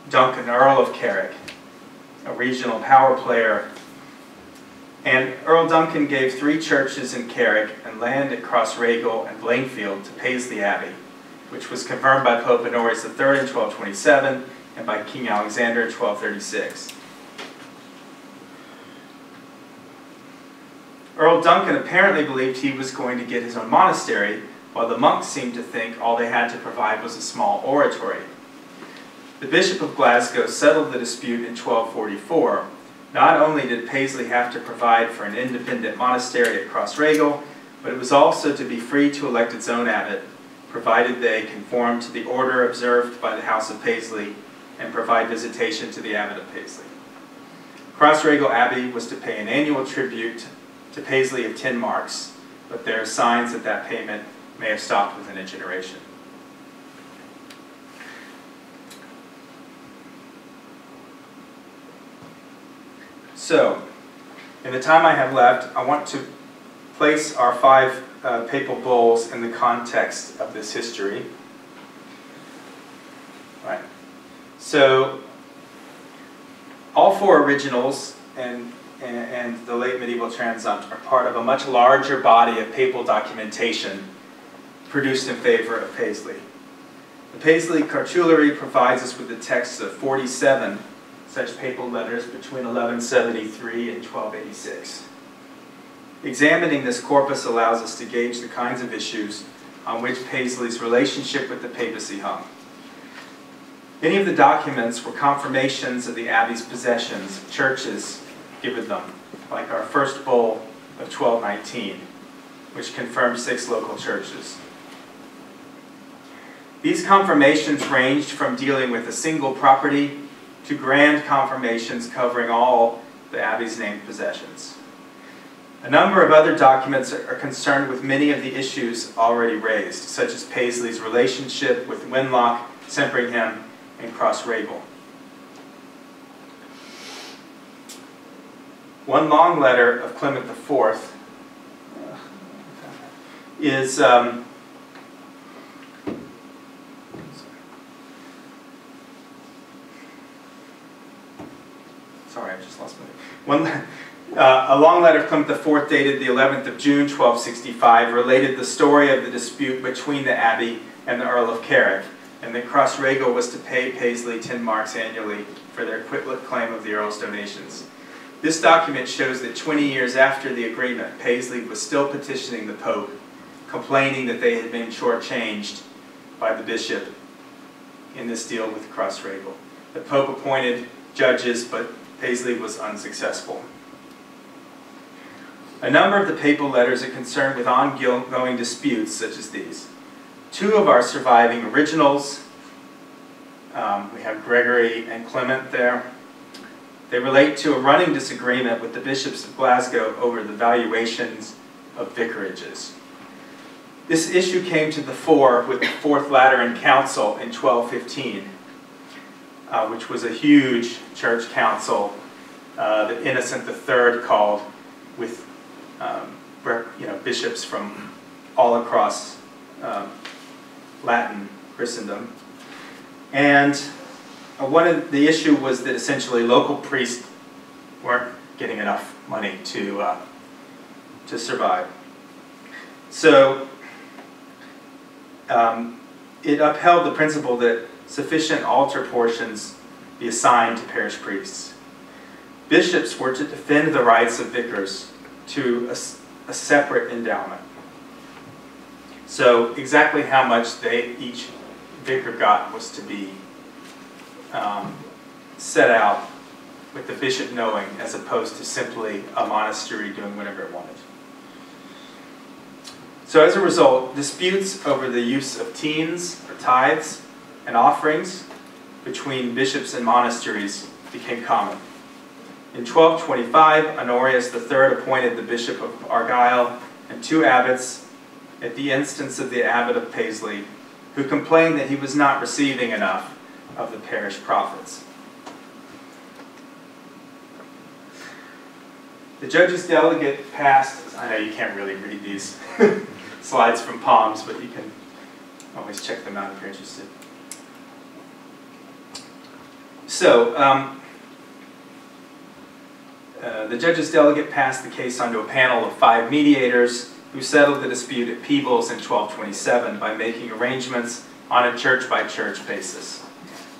Duncan, Earl of Carrick, a regional power player, and Earl Duncan gave 3 churches in Carrick and land at Crossraguel and Blainfield to Paisley Abbey, which was confirmed by Pope Honorius III in 1227 and by King Alexander in 1236. Earl Duncan apparently believed he was going to get his own monastery, while the monks seemed to think all they had to provide was a small oratory. The Bishop of Glasgow settled the dispute in 1244. Not only did Paisley have to provide for an independent monastery at Crossraguel, but it was also to be free to elect its own abbot, provided they conformed to the order observed by the House of Paisley and provide visitation to the abbot of Paisley. Crossraguel Abbey was to pay an annual tribute to Paisley of 10 marks, but there are signs that that payment may have stopped within a generation. So, in the time I have left, I want to place our 5 papal bulls in the context of this history. Right. So, all 4 originals and the late medieval transumpt are part of a much larger body of papal documentation produced in favor of Paisley. The Paisley Cartulary provides us with the texts of 47 such papal letters between 1173 and 1286. Examining this corpus allows us to gauge the kinds of issues on which Paisley's relationship with the papacy hung. Many of the documents were confirmations of the abbey's possessions, churches given them, like our first bull of 1219, which confirmed 6 local churches. These confirmations ranged from dealing with a single property to grand confirmations covering all the abbey's named possessions. A number of other documents are concerned with many of the issues already raised, such as Paisley's relationship with Wenlock, Sempringham, and Crossraguel. One long letter of Clement IV is sorry, I just lost my name. A long letter of Clement IV dated the 11th of June, 1265, related the story of the dispute between the abbey and the Earl of Carrick, and that Crossraguel was to pay Paisley 10 marks annually for their quitlet claim of the Earl's donations. This document shows that 20 years after the agreement, Paisley was still petitioning the Pope, complaining that they had been shortchanged by the bishop in this deal with Crossraguel. The Pope appointed judges, but Paisley was unsuccessful. A number of the papal letters are concerned with ongoing disputes such as these. Two of our surviving originals, we have Gregory and Clement there. They relate to a running disagreement with the bishops of Glasgow over the valuations of vicarages. This issue came to the fore with the Fourth Lateran Council in 1215, which was a huge church council that Innocent III called with bishops from all across Latin Christendom. And the issue was that essentially local priests weren't getting enough money to survive. So it upheld the principle that sufficient altar portions be assigned to parish priests. Bishops were to defend the rights of vicars to a separate endowment. So exactly how much each vicar got was to be set out with the bishop knowing, as opposed to simply a monastery doing whatever it wanted. So as a result, disputes over the use of teens, or tithes, and offerings between bishops and monasteries became common. In 1225, Honorius III appointed the Bishop of Argyll and 2 abbots at the instance of the abbot of Paisley, who complained that he was not receiving enough of the parish profits. The judge's delegate passed, I know you can't really read these slides from palms, but you can always check them out if you're interested. So, the judge's delegate passed the case onto a panel of 5 mediators who settled the dispute at Peebles in 1227 by making arrangements on a church-by-church basis.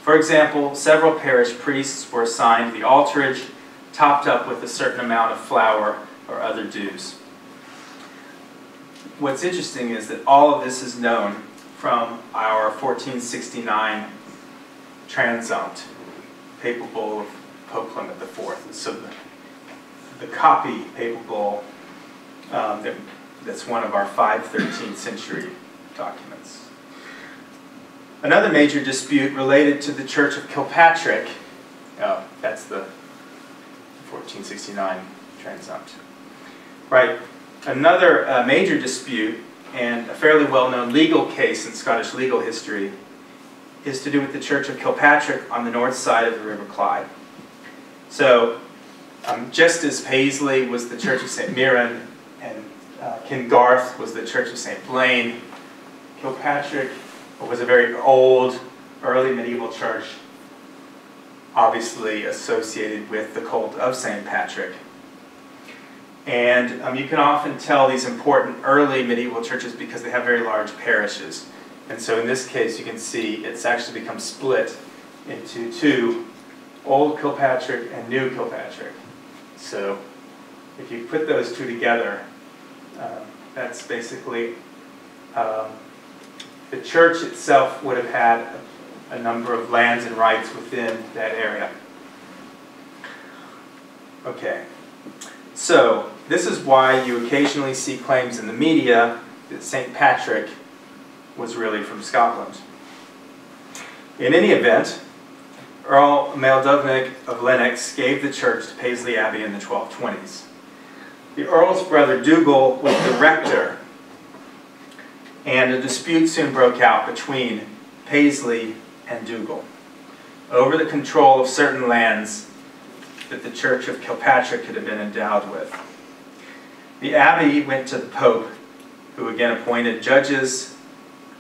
For example, several parish priests were assigned the altarage, topped up with a certain amount of flour or other dues. What's interesting is that all of this is known from our 1469 Transumped, Papal Bull of Pope Clement IV. So the copy Papal Bull, that's one of our 513th century documents. Another major dispute related to the Church of Kilpatrick. Oh, that's the 1469 Transumped. Right. Another major dispute, and a fairly well-known legal case in Scottish legal history, is to do with the Church of Kilpatrick on the north side of the River Clyde. So, just as Paisley was the Church of St. Mirren, and Kingarth was the Church of St. Blaine, Kilpatrick was a very old, early medieval church, obviously associated with the cult of St. Patrick. And you can often tell these important early medieval churches because they have very large parishes. And so in this case, you can see it's actually become split into 2, Old Kilpatrick and New Kilpatrick. So if you put those 2 together, that's basically, the church itself would have had a number of lands and rights within that area. Okay, so this is why you occasionally see claims in the media that St. Patrick was really from Scotland. In any event, Earl Maildovnic of Lennox gave the church to Paisley Abbey in the 1220s. The Earl's brother Dougal was the rector, and a dispute soon broke out between Paisley and Dougal over the control of certain lands that the Church of Kilpatrick had been endowed with. The abbey went to the Pope, who again appointed judges,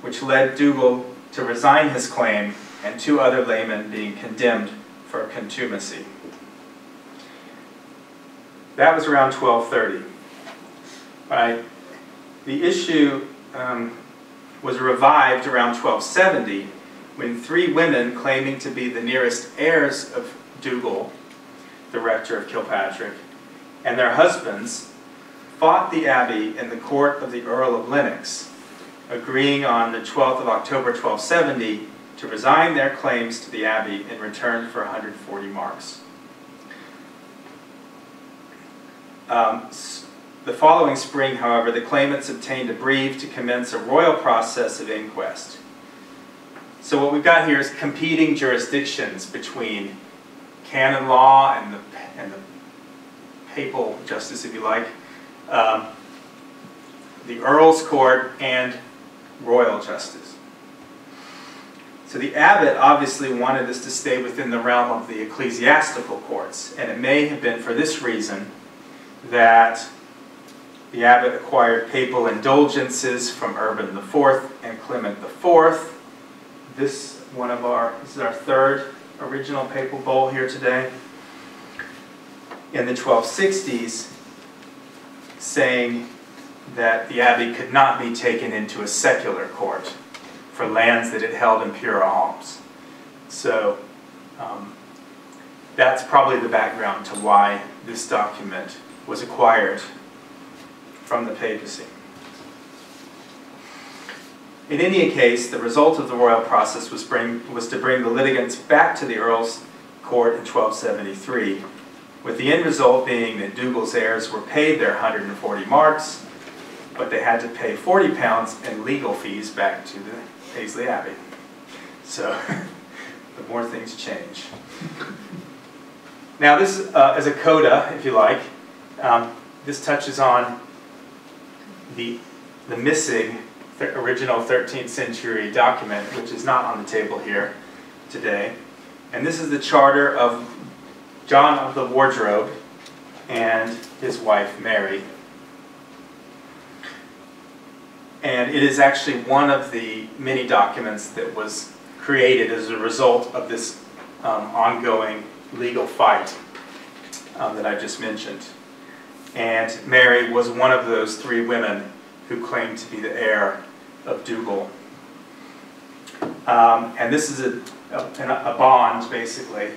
which led Dougal to resign his claim and 2 other laymen being condemned for contumacy. that was around 1230. Right? The issue was revived around 1270 when 3 women claiming to be the nearest heirs of Dougal, the rector of Kilpatrick, and their husbands fought the abbey in the court of the Earl of Lennox, agreeing on the 12th of October 1270 to resign their claims to the abbey in return for 140 marks. The following spring, however, the claimants obtained a brief to commence a royal process of inquest. So what we've got here is competing jurisdictions between canon law and the papal justice, if you like, the Earl's court and royal justice. So the abbot obviously wanted this to stay within the realm of the ecclesiastical courts, and it may have been for this reason that the abbot acquired papal indulgences from Urban IV and Clement IV. This is our third original papal bull here today. In the 1260s, saying that the abbey could not be taken into a secular court for lands that it held in pure alms. So that's probably the background to why this document was acquired from the papacy. In any case, the result of the royal process was to bring the litigants back to the Earl's court in 1273, with the end result being that Dougal's heirs were paid their 140 marks, but they had to pay £40 in legal fees back to the Paisley Abbey. So, the more things change. Now this is a coda, if you like. This touches on the missing original 13th century document, which is not on the table here today. And this is the charter of John of the Wardrobe and his wife Mary. And it is actually one of the many documents that was created as a result of this ongoing legal fight that I just mentioned. And Mary was one of those 3 women who claimed to be the heir of Dougal. And this is a bond, basically,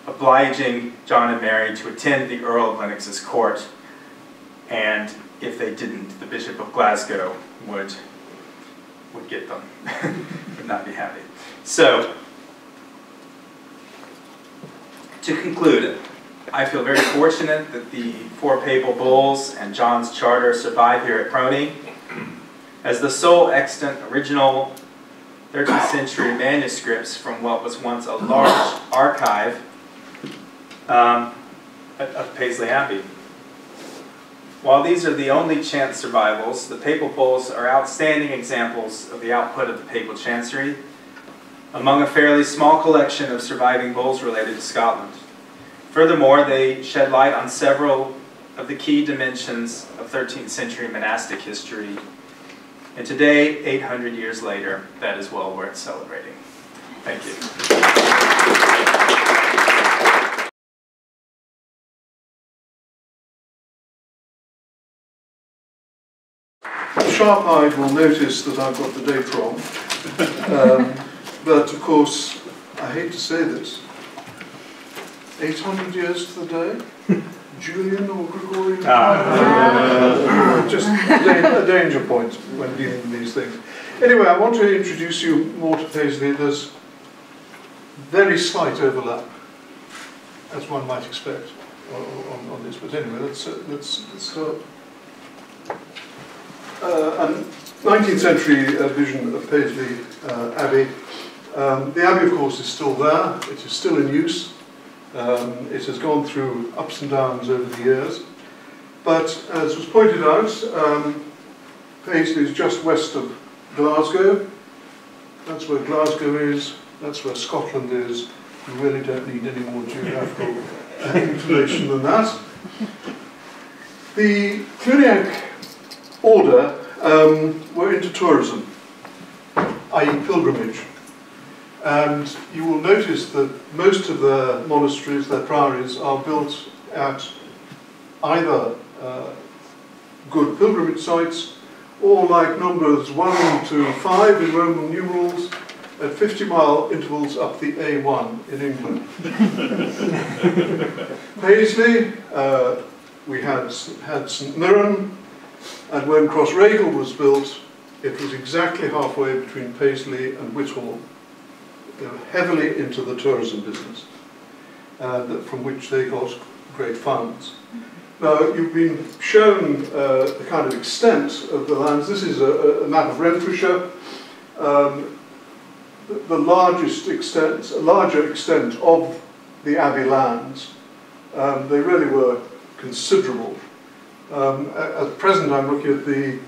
obliging John and Mary to attend the Earl of Lennox's court, and if they didn't, the Bishop of Glasgow would get them, would not be happy. So, to conclude, I feel very fortunate that the 4 papal bulls and John's charter survive here at PRONI. As the sole extant original 13th century manuscripts from what was once a large archive of Paisley Abbey. While these are the only chance survivals, the papal bulls are outstanding examples of the output of the papal chancery among a fairly small collection of surviving bulls related to Scotland. Furthermore, they shed light on several of the key dimensions of 13th century monastic history. And today, 800 years later, that is well worth celebrating. Thank you. Sharp-eyed will notice that I've got the date wrong. But of course, I hate to say this, 800 years to the day? Julian or Gregorian? Just a danger point when dealing with these things. Anyway, I want to introduce you more to Paisley. There's very slight overlap, as one might expect, on this. But anyway, let's start. A 19th century vision of Paisley Abbey. The Abbey, of course, is still there. It is still in use. It has gone through ups and downs over the years. But as was pointed out, Paisley is just west of Glasgow. That's where Glasgow is. That's where Scotland is. You really don't need any more geographical information than that. The Cluniac order were into tourism, i.e. pilgrimage. And you will notice that most of their monasteries, their priories, are built at either good pilgrimage sites or like numbers 1 to 5 in Roman numerals at 50-mile intervals up the A1 in England. Paisley, we had St Mirren, and when Crossraguel was built, it was exactly halfway between Paisley and Whitehall. They were heavily into the tourism business, from which they got great funds. Now, you've been shown the kind of extent of the lands. This is a map of Renfrewshire. The larger extent of the Abbey lands, they really were considerable. At present, I'm looking at the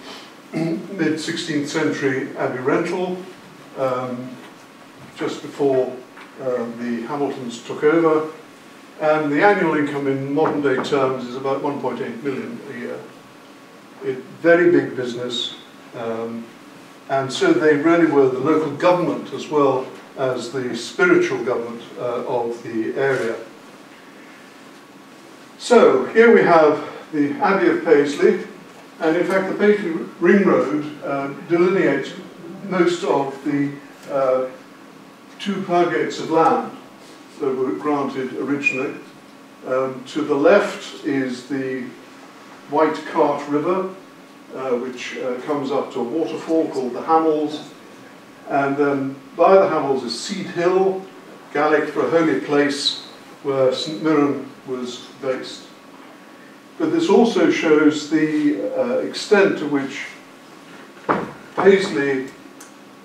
mid-16th century Abbey rental, just before the Hamiltons took over, and the annual income in modern day terms is about 1.8 million a year. Very big business, and so they really were the local government as well as the spiritual government of the area. So here we have the Abbey of Paisley, and in fact the Paisley Ring Road delineates most of the 2 purgates of land that were granted originally. To the left is the White Cart River, which comes up to a waterfall called the Hamels, and then by the Hamels is Seed Hill, Gaelic for a holy place, where St Mirren was based. But this also shows the extent to which Paisley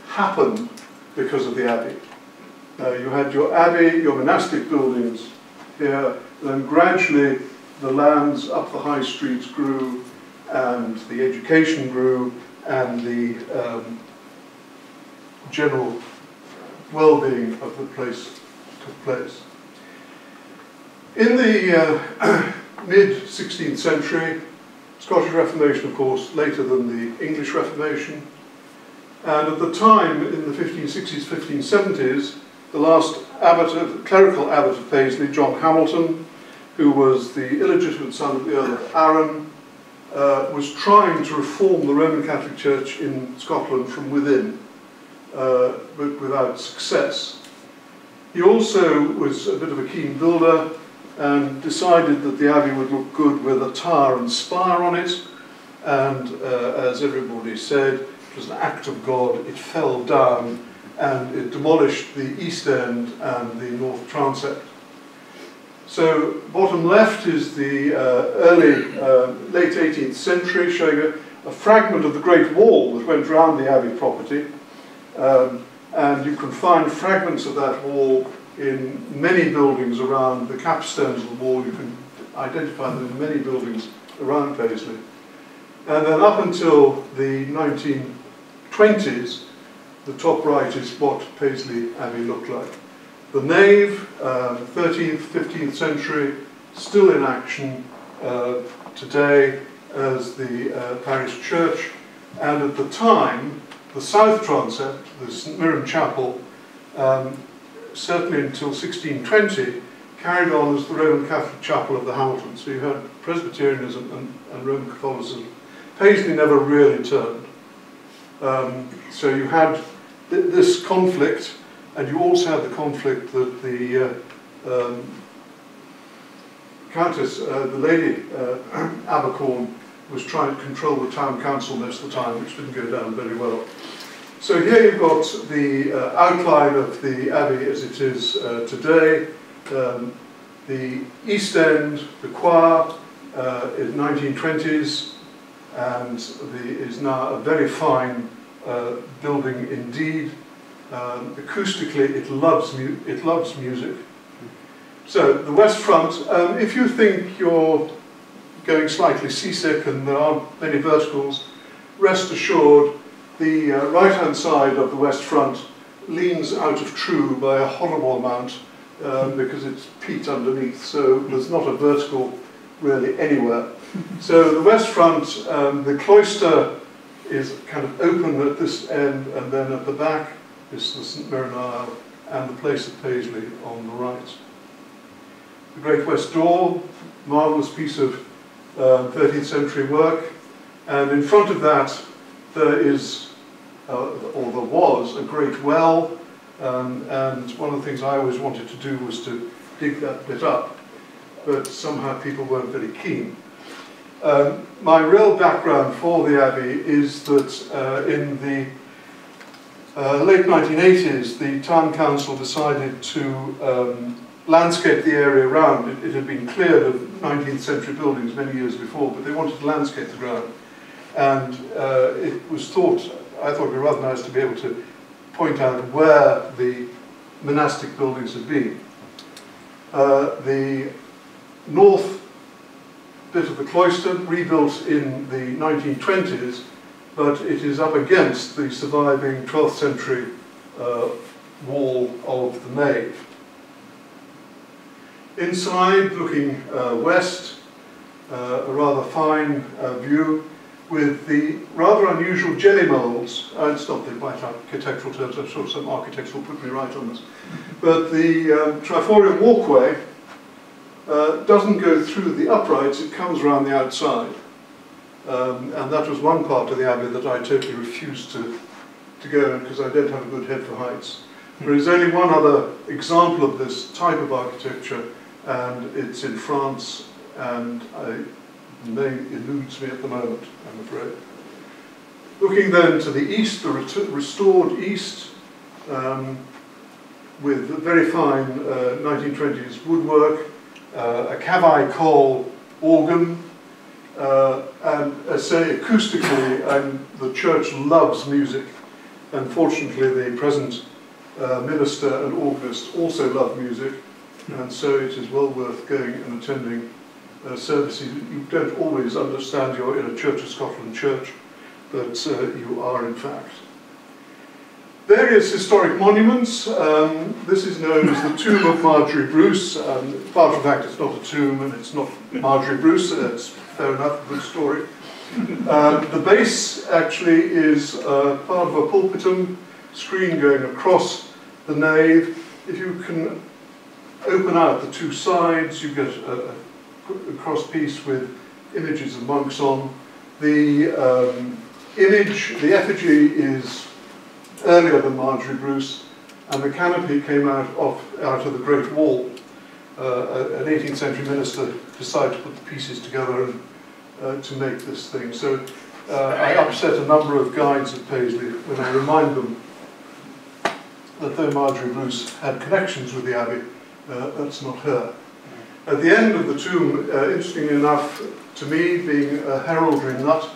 happened because of the Abbey. You had your Abbey, your monastic buildings here, then gradually the lands up the high streets grew, and the education grew, and the general well-being of the place took place. In the mid-16th century, Scottish Reformation, of course, later than the English Reformation, and at the time, in the 1560s, 1570s, the last clerical abbot of Paisley, John Hamilton, who was the illegitimate son of the Earl of Arran, was trying to reform the Roman Catholic Church in Scotland from within, but without success. He also was a bit of a keen builder and decided that the Abbey would look good with a tower and spire on it, and as everybody said, it was an act of God. It fell down and it demolished the east end and the north transept. So bottom left is the late 18th century, showing a fragment of the Great Wall that went round the Abbey property, and you can find fragments of that wall in many buildings around the capstones of the wall. You can identify them in many buildings around Paisley. And then up until the 1920s, the top right is what Paisley Abbey looked like. The nave, 13th, 15th century, still in action today as the parish church, and at the time, the south transept, the St Mirren Chapel, certainly until 1620, carried on as the Roman Catholic Chapel of the Hamiltons. So you had Presbyterianism and Roman Catholicism. Paisley never really turned. So you had this conflict, and you also had the conflict that the Countess, the Lady Abercorn, was trying to control the town council most of the time, which didn't go down very well. So here you've got the outline of the Abbey as it is today. The east end, the choir, is 1920s, and is now a very fine building indeed. Acoustically, it loves music. So the west front, if you think you're going slightly seasick and there aren't many verticals, rest assured the right-hand side of the west front leans out of true by a horrible amount because it's peat underneath, so there's not a vertical really anywhere. So the west front, the cloister is kind of open at this end, and then at the back is the St Mirren aisle and the place of Paisley on the right. The Great West Door, marvellous piece of 13th century work, and in front of that there is, or there was, a great well, and one of the things I always wanted to do was to dig that bit up, but somehow people weren't very keen. My real background for the Abbey is that in the late 1980s, the town council decided to landscape the area around. It had been cleared of 19th century buildings many years before, but they wanted to landscape the ground. And it was thought, I thought it would be rather nice to be able to point out where the monastic buildings had been. The north bit of the cloister, rebuilt in the 1920s, but it is up against the surviving 12th century wall of the nave. Inside, looking west, a rather fine view with the rather unusual jelly molds. It's not the right architectural terms, I'm sure some architects will put me right on this. But the Triforium walkway doesn't go through the uprights, it comes around the outside. And that was one part of the Abbey that I totally refused to go in because I don't have a good head for heights. There is only one other example of this type of architecture, and it's in France, and the name eludes me at the moment, I'm afraid. Looking then to the east, the restored east, with very fine 1920s woodwork, a Cavai coal organ, and I say acoustically, the church loves music. Unfortunately, the present minister and organist also love music, and so it is well worth going and attending services. You don't always understand you're in a Church of Scotland church, but you are in fact. Various historic monuments. This is known as the tomb of Marjorie Bruce. Apart from the fact it's not a tomb and it's not Marjorie Bruce, it's fair enough, a good story. The base actually is part of a pulpitum screen going across the nave. If you can open out the two sides, you get a cross piece with images of monks on. The the effigy is earlier than Marjorie Bruce, and the canopy came out of the Great Wall. An 18th century minister decided to put the pieces together and to make this thing. So I upset a number of guides at Paisley when I remind them that though Marjorie Bruce had connections with the Abbey, that's not her. At the end of the tomb, interestingly enough, to me, being a heraldry nut,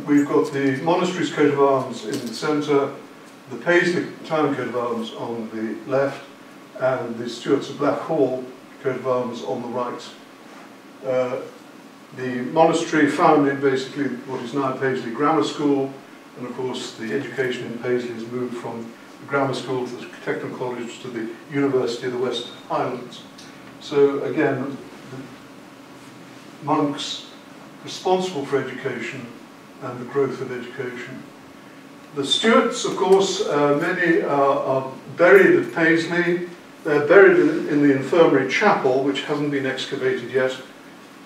we've got the monastery's coat of arms in the centre, the Paisley town coat of arms on the left, and the Stuarts of Blackhall coat of arms on the right. The monastery founded basically what is now Paisley Grammar School, and of course the education in Paisley has moved from the grammar school to the Technical College to the University of the West Highlands. So again, the monks responsible for education and the growth of education. The Stuarts, of course, many are buried at Paisley. They're buried in the infirmary chapel, which hasn't been excavated yet.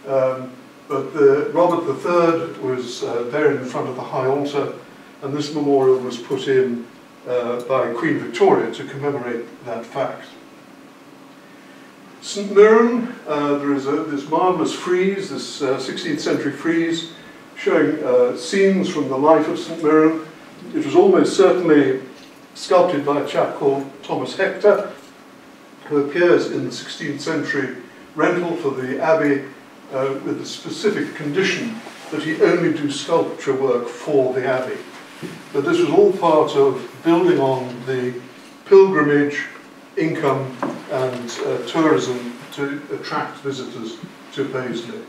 But Robert III was buried in front of the high altar, and this memorial was put in by Queen Victoria to commemorate that fact. St Mirren, there is this marvellous frieze, this 16th century frieze, showing scenes from the life of St Mirren. It was almost certainly sculpted by a chap called Thomas Hector, who appears in the 16th century rental for the Abbey with the specific condition that he only do sculpture work for the Abbey. But this was all part of building on the pilgrimage, income and tourism to attract visitors to Paisley.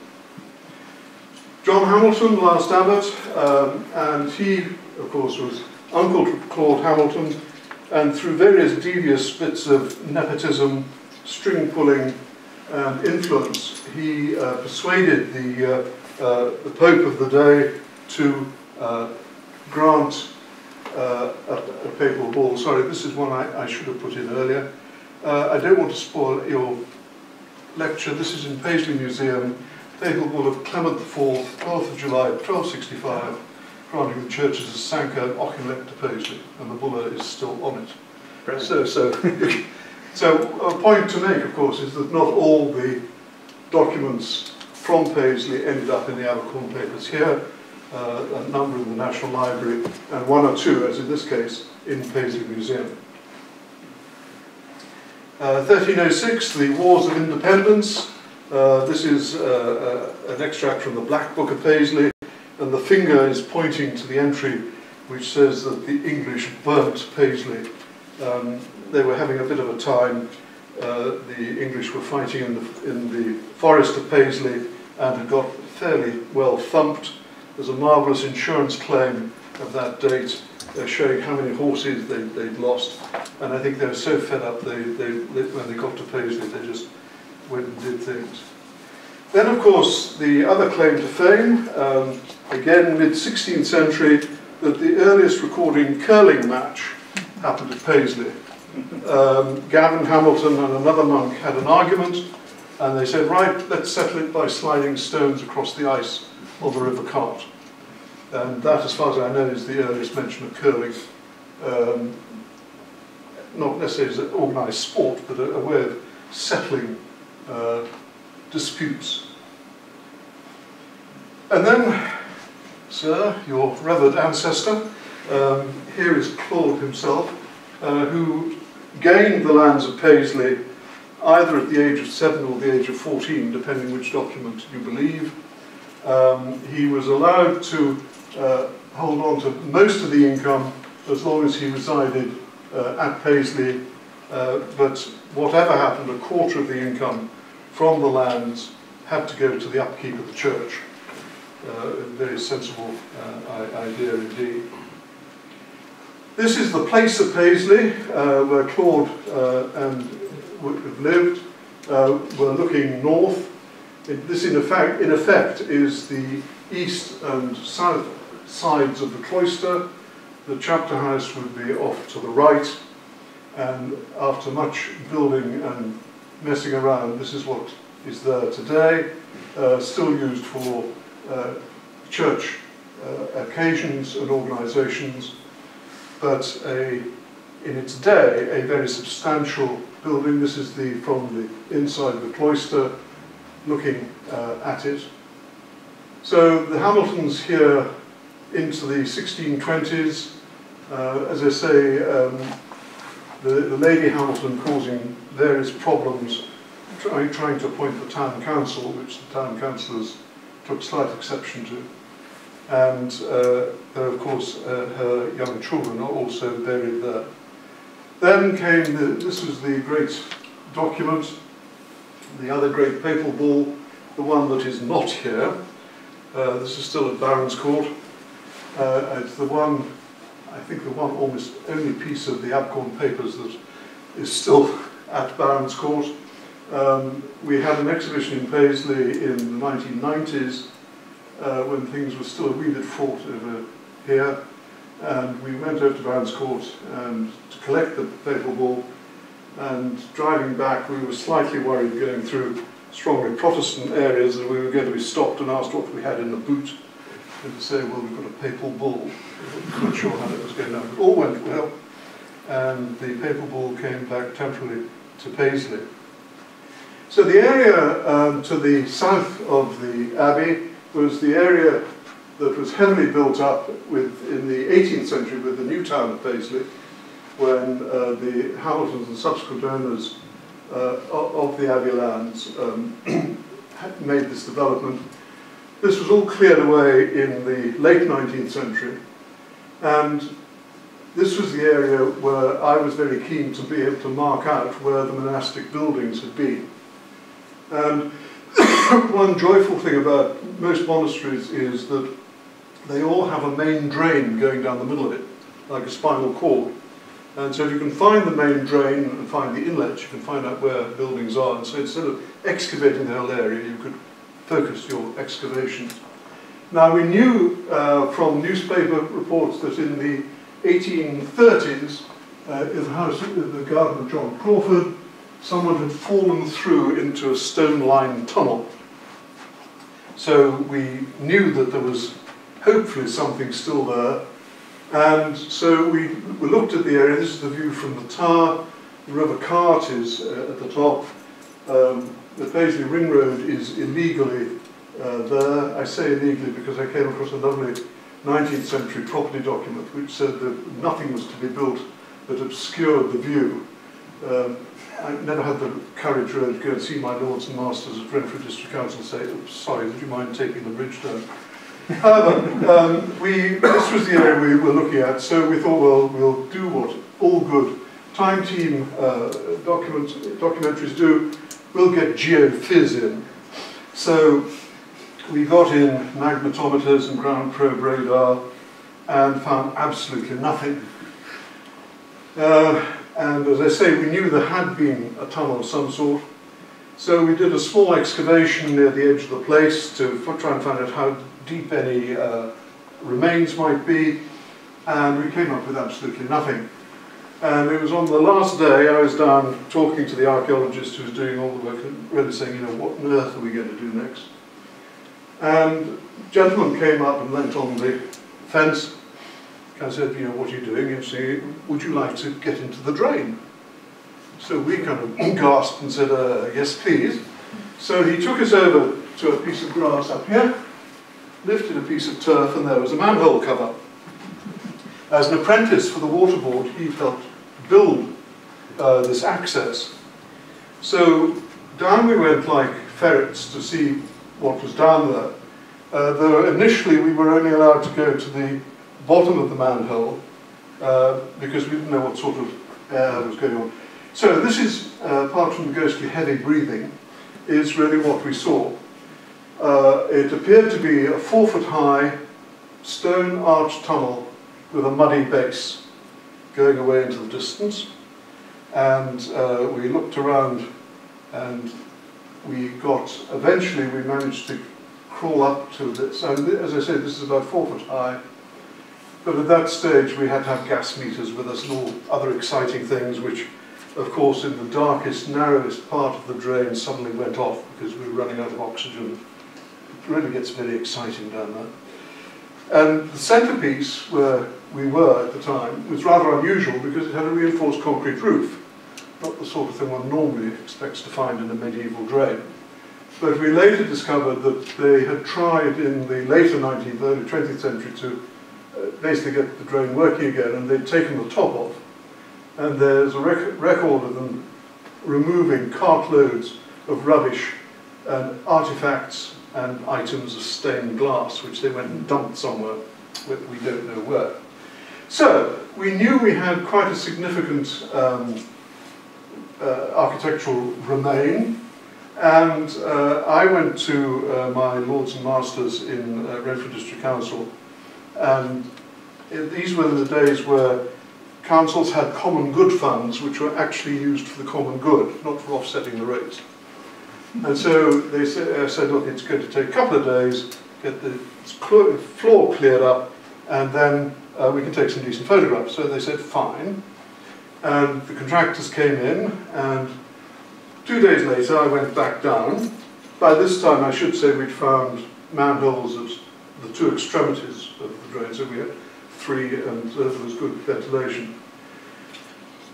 John Hamilton, last abbot, and he, of course, was uncle to Claude Hamilton, and through various devious bits of nepotism, string pulling and influence, he persuaded the Pope of the day to grant a papal bull. Sorry, this is one I should have put in earlier. I don't want to spoil your lecture. This is in Paisley Museum. Papal Bull of Clement IV, 12th of July 1265, granting the churches as Sanka and Oculent to Paisley, and the bulla is still on it. Brilliant. So a point to make, of course, is that not all the documents from Paisley ended up in the Abercorn Papers here, a number in the National Library, and one or two, as in this case, in Paisley Museum. 1306, the Wars of Independence. This is an extract from the Black Book of Paisley, and the finger is pointing to the entry which says that the English burnt Paisley. They were having a bit of a time. The English were fighting in the forest of Paisley and had got fairly well thumped. There's a marvellous insurance claim of that date showing how many horses they'd lost, and I think they were so fed up when they got to Paisley they just went and did things. Then, of course, the other claim to fame, again mid-16th century, that the earliest recording curling match happened at Paisley. Gavin Hamilton and another monk had an argument, and they said, right, let's settle it by sliding stones across the ice of the River Cart. And that, as far as I know, is the earliest mention of curling. Not necessarily as an organised sport, but a way of settling disputes. And then, sir, your revered ancestor, here is Claude himself, who gained the lands of Paisley either at the age of 7 or the age of 14, depending which document you believe. He was allowed to hold on to most of the income as long as he resided at Paisley, but whatever happened, a quarter of the income from the lands had to go to the upkeep of the church. A very sensible idea indeed. This is the place of Paisley, where Claude and would have lived. We're looking north. This, in effect, is the east and south sides of the cloister. The chapter house would be off to the right, and after much building and messing around, this is what is there today, still used for church occasions and organisations, but in its day, a very substantial building. This is from the inside of the cloister, looking at it. So the Hamiltons here into the 1620s, as I say, the Lady Hamilton causing various problems, trying to appoint the town council, which the town councillors took slight exception to. And there, of course, her young children are also buried there. Then came, this was the great document, the other great Papal Bull, the one that is not here. This is still at Barons Court. It's the one, I think the one almost only piece of the Abercorn Papers that is still at Barons Court. We had an exhibition in Paisley in the 1990s when things were still a wee bit fraught over here, and we went over to Barons Court and to collect the Papal Bull, and driving back we were slightly worried going through strongly Protestant areas that we were going to be stopped and asked what we had in the boot, and to say, well, we've got a Papal Bull. We weren't sure how it was going down. It all went well, and the Papal Bull came back temporarily to Paisley. So the area to the south of the Abbey was the area that was heavily built up in the 18th century with the new town of Paisley, when the Hamiltons and subsequent owners of the Abbey lands had made this development. This was all cleared away in the late 19th century, and this was the area where I was very keen to be able to mark out where the monastic buildings had been. And one joyful thing about most monasteries is that they all have a main drain going down the middle of it, like a spinal cord. And so if you can find the main drain and find the inlet, you can find out where buildings are. And so instead of excavating the whole area, you could focus your excavations. Now we knew from newspaper reports that in the 1830s, in the house, the garden of John Crawford, someone had fallen through into a stone-lined tunnel. So we knew that there was hopefully something still there. And so we looked at the area. This is the view from the tower. The River Cart is at the top. The Paisley Ring Road is illegally there. I say illegally because I came across a lovely 19th century property document which said that nothing was to be built that obscured the view. I never had the courage really to go and see my lords and masters at Renfrew District Council and say, oh, sorry, would you mind taking the bridge down? However, this was the area we were looking at, so we thought, well, we'll do what all good time team documentaries do. We'll get geophys in. So we got in magnetometers and ground probe radar and found absolutely nothing. And as I say, we knew there had been a tunnel of some sort. So we did a small excavation near the edge of the place to try and find out how deep any remains might be. And we came up with absolutely nothing. And it was on the last day I was down talking to the archaeologist who was doing all the work and really saying, you know, what on earth are we going to do next? And a gentleman came up and leant on the fence. I said, you know, what are you doing? And he said, would you like to get into the drain? So we kind of gasped and said, yes, please. So he took us over to a piece of grass up here, lifted a piece of turf, and there was a manhole cover. As an apprentice for the water board, he helped build this access. So down we went like ferrets to see what was down there. Initially, we were only allowed to go to the bottom of the manhole because we didn't know what sort of air was going on. So this is, apart from the ghostly heavy breathing, is really what we saw. It appeared to be a 4-foot-high stone arched tunnel with a muddy base going away into the distance. And we looked around and eventually we managed to crawl up to this. And as I said, this is about 4 foot high. But at that stage we had to have gas meters with us and all other exciting things, which of course in the darkest, narrowest part of the drain suddenly went off because we were running out of oxygen. It really gets very exciting down there. And the centrepiece where we were at the time was rather unusual because it had a reinforced concrete roof, not the sort of thing one normally expects to find in a medieval drain. But we later discovered that they had tried in the later 19th, early 20th century to basically get the drain working again, and they'd taken the top off. And there's a record of them removing cartloads of rubbish and artifacts and items of stained glass, which they went and dumped somewhere, we don't know where. So, we knew we had quite a significant architectural remain, and I went to my Lords and Masters in Renfrew District Council, and these were the days where councils had common good funds which were actually used for the common good, not for offsetting the rates. And so they said, look, it's going to take a couple of days, get the floor cleared up, and then we can take some decent photographs. So they said, fine. And the contractors came in, and 2 days later I went back down. By this time I should say we'd found manholes at the two extremities of the drain, so we had 3 and there was good ventilation.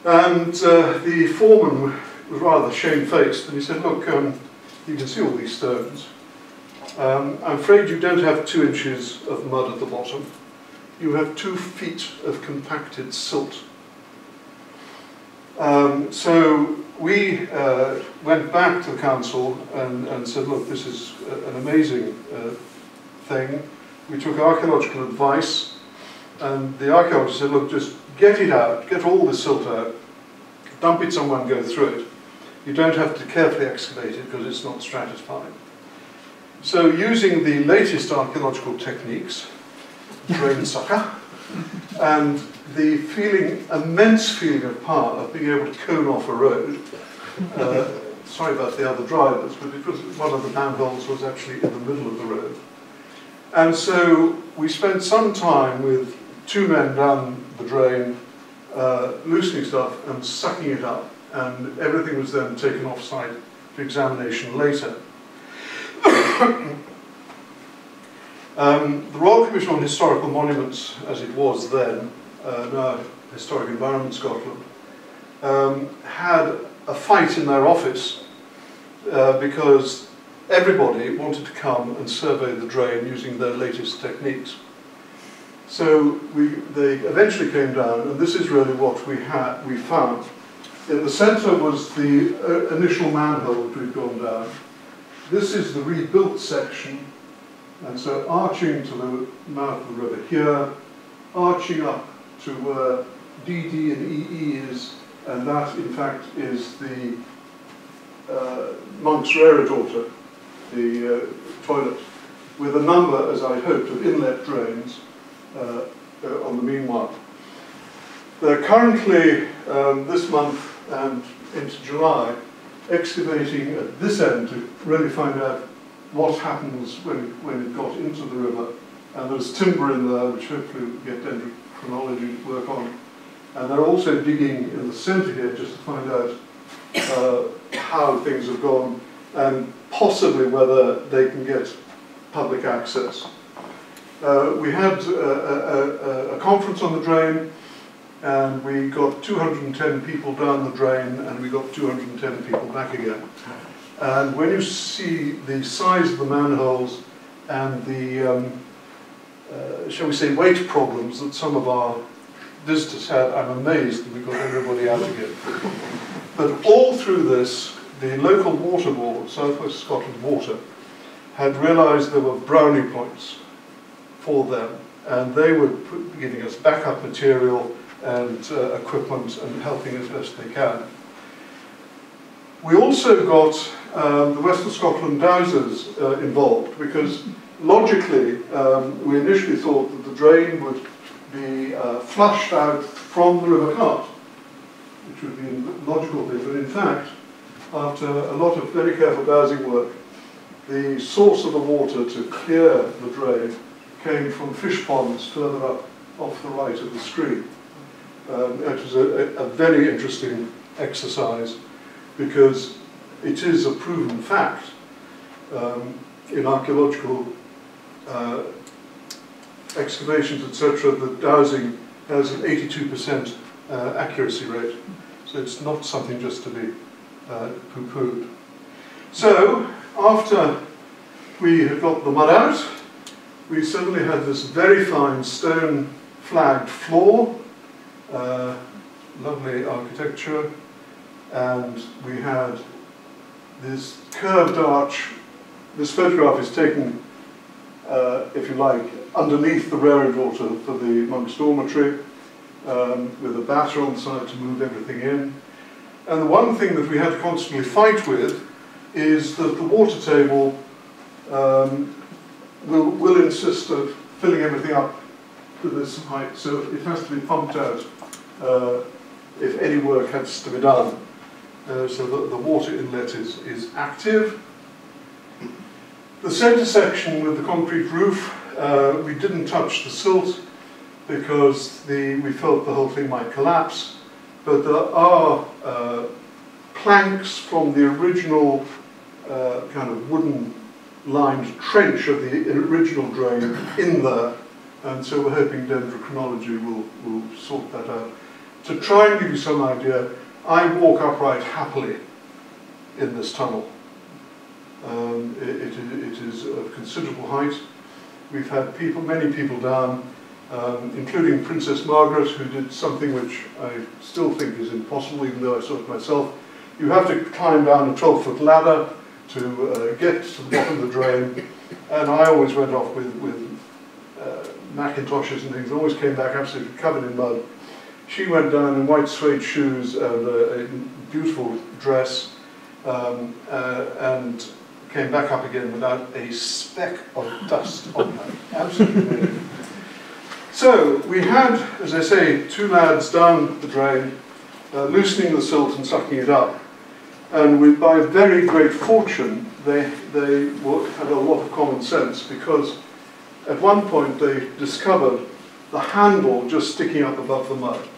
And the foreman was rather shamefaced, and he said, look, you can see all these stones. I'm afraid you don't have 2 inches of mud at the bottom. You have 2 feet of compacted silt. So we went back to the council and said, look, this is an amazing thing. We took archaeological advice, and the archaeologist said, look, just get it out, get all the silt out, dump it somewhere and go through it. You don't have to carefully excavate it because it's not stratified. So using the latest archaeological techniques, drain sucker, and the immense feeling of power of being able to cone off a road. Sorry about the other drivers, but it was one of the manholes was actually in the middle of the road. And so we spent some time with 2 men down the drain, loosening stuff and sucking it up, and everything was then taken off-site for examination later. The Royal Commission on Historical Monuments, as it was then, now Historic Environment Scotland, had a fight in their office because everybody wanted to come and survey the drain using their latest techniques. So they eventually came down, and this is really what we found. In the centre was the initial manhole that we'd gone down. This is the rebuilt section, and so arching to the mouth of the river here, arching up to where DD and EE is, and that in fact is the monk's rear daughter, the toilet, with a number, as I hoped, of inlet drains on the meanwhile. They're currently, this month and into July, excavating at this end to really find out what happens when it got into the river. And there's timber in there, which hopefully we'll get dendrochronology work on. And they're also digging in the centre here just to find out how things have gone and possibly whether they can get public access. We had a conference on the drain, and we got 210 people down the drain, and we got 210 people back again. And when you see the size of the manholes and the, shall we say, weight problems that some of our visitors had, I'm amazed that we got everybody out again. But all through this, the local water board, South West Scotland Water, had realised there were brownie points for them, and they were giving us backup material and equipment and helping as best they can. We also got the Western Scotland dowsers involved, because logically we initially thought that the drain would be flushed out from the River Cart, which would be a logical thing, but in fact, after a lot of very careful dowsing work, the source of the water to clear the drain came from fish ponds further up off the right of the stream. It was a very interesting exercise, because it is a proven fact in archaeological excavations, etc., that dowsing has an 82% accuracy rate. So it's not something just to be poo-pooed. So after we had got the mud out, we suddenly had this very fine stone flagged floor, lovely architecture, and we had this curved arch. This photograph is taken, if you like, underneath the rear water for the monk's dormitory, with a batter on the side to move everything in. And the one thing that we had to constantly fight with is that the water table will insist of filling everything up to this height, so it has to be pumped out if any work has to be done. So the water inlet is active. The centre section with the concrete roof, we didn't touch the silt because we felt the whole thing might collapse, but there are planks from the original kind of wooden lined trench of the original drain in there, and so we're hoping dendrochronology will sort that out. To try and give you some idea, I walk upright happily in this tunnel. It is of considerable height. We've had many people down, including Princess Margaret, who did something which I still think is impossible, even though I saw it myself. You have to climb down a 12-foot ladder to get to the bottom of the drain, and I always went off with Macintoshes and things, and always came back absolutely covered in mud. She went down in white suede shoes and a beautiful dress, and came back up again without a speck of dust on her. Absolutely brilliant. So we had, as I say, two lads down the drain, loosening the silt and sucking it up. And by very great fortune, they had a lot of common sense, because at one point they discovered the handle just sticking up above the mud.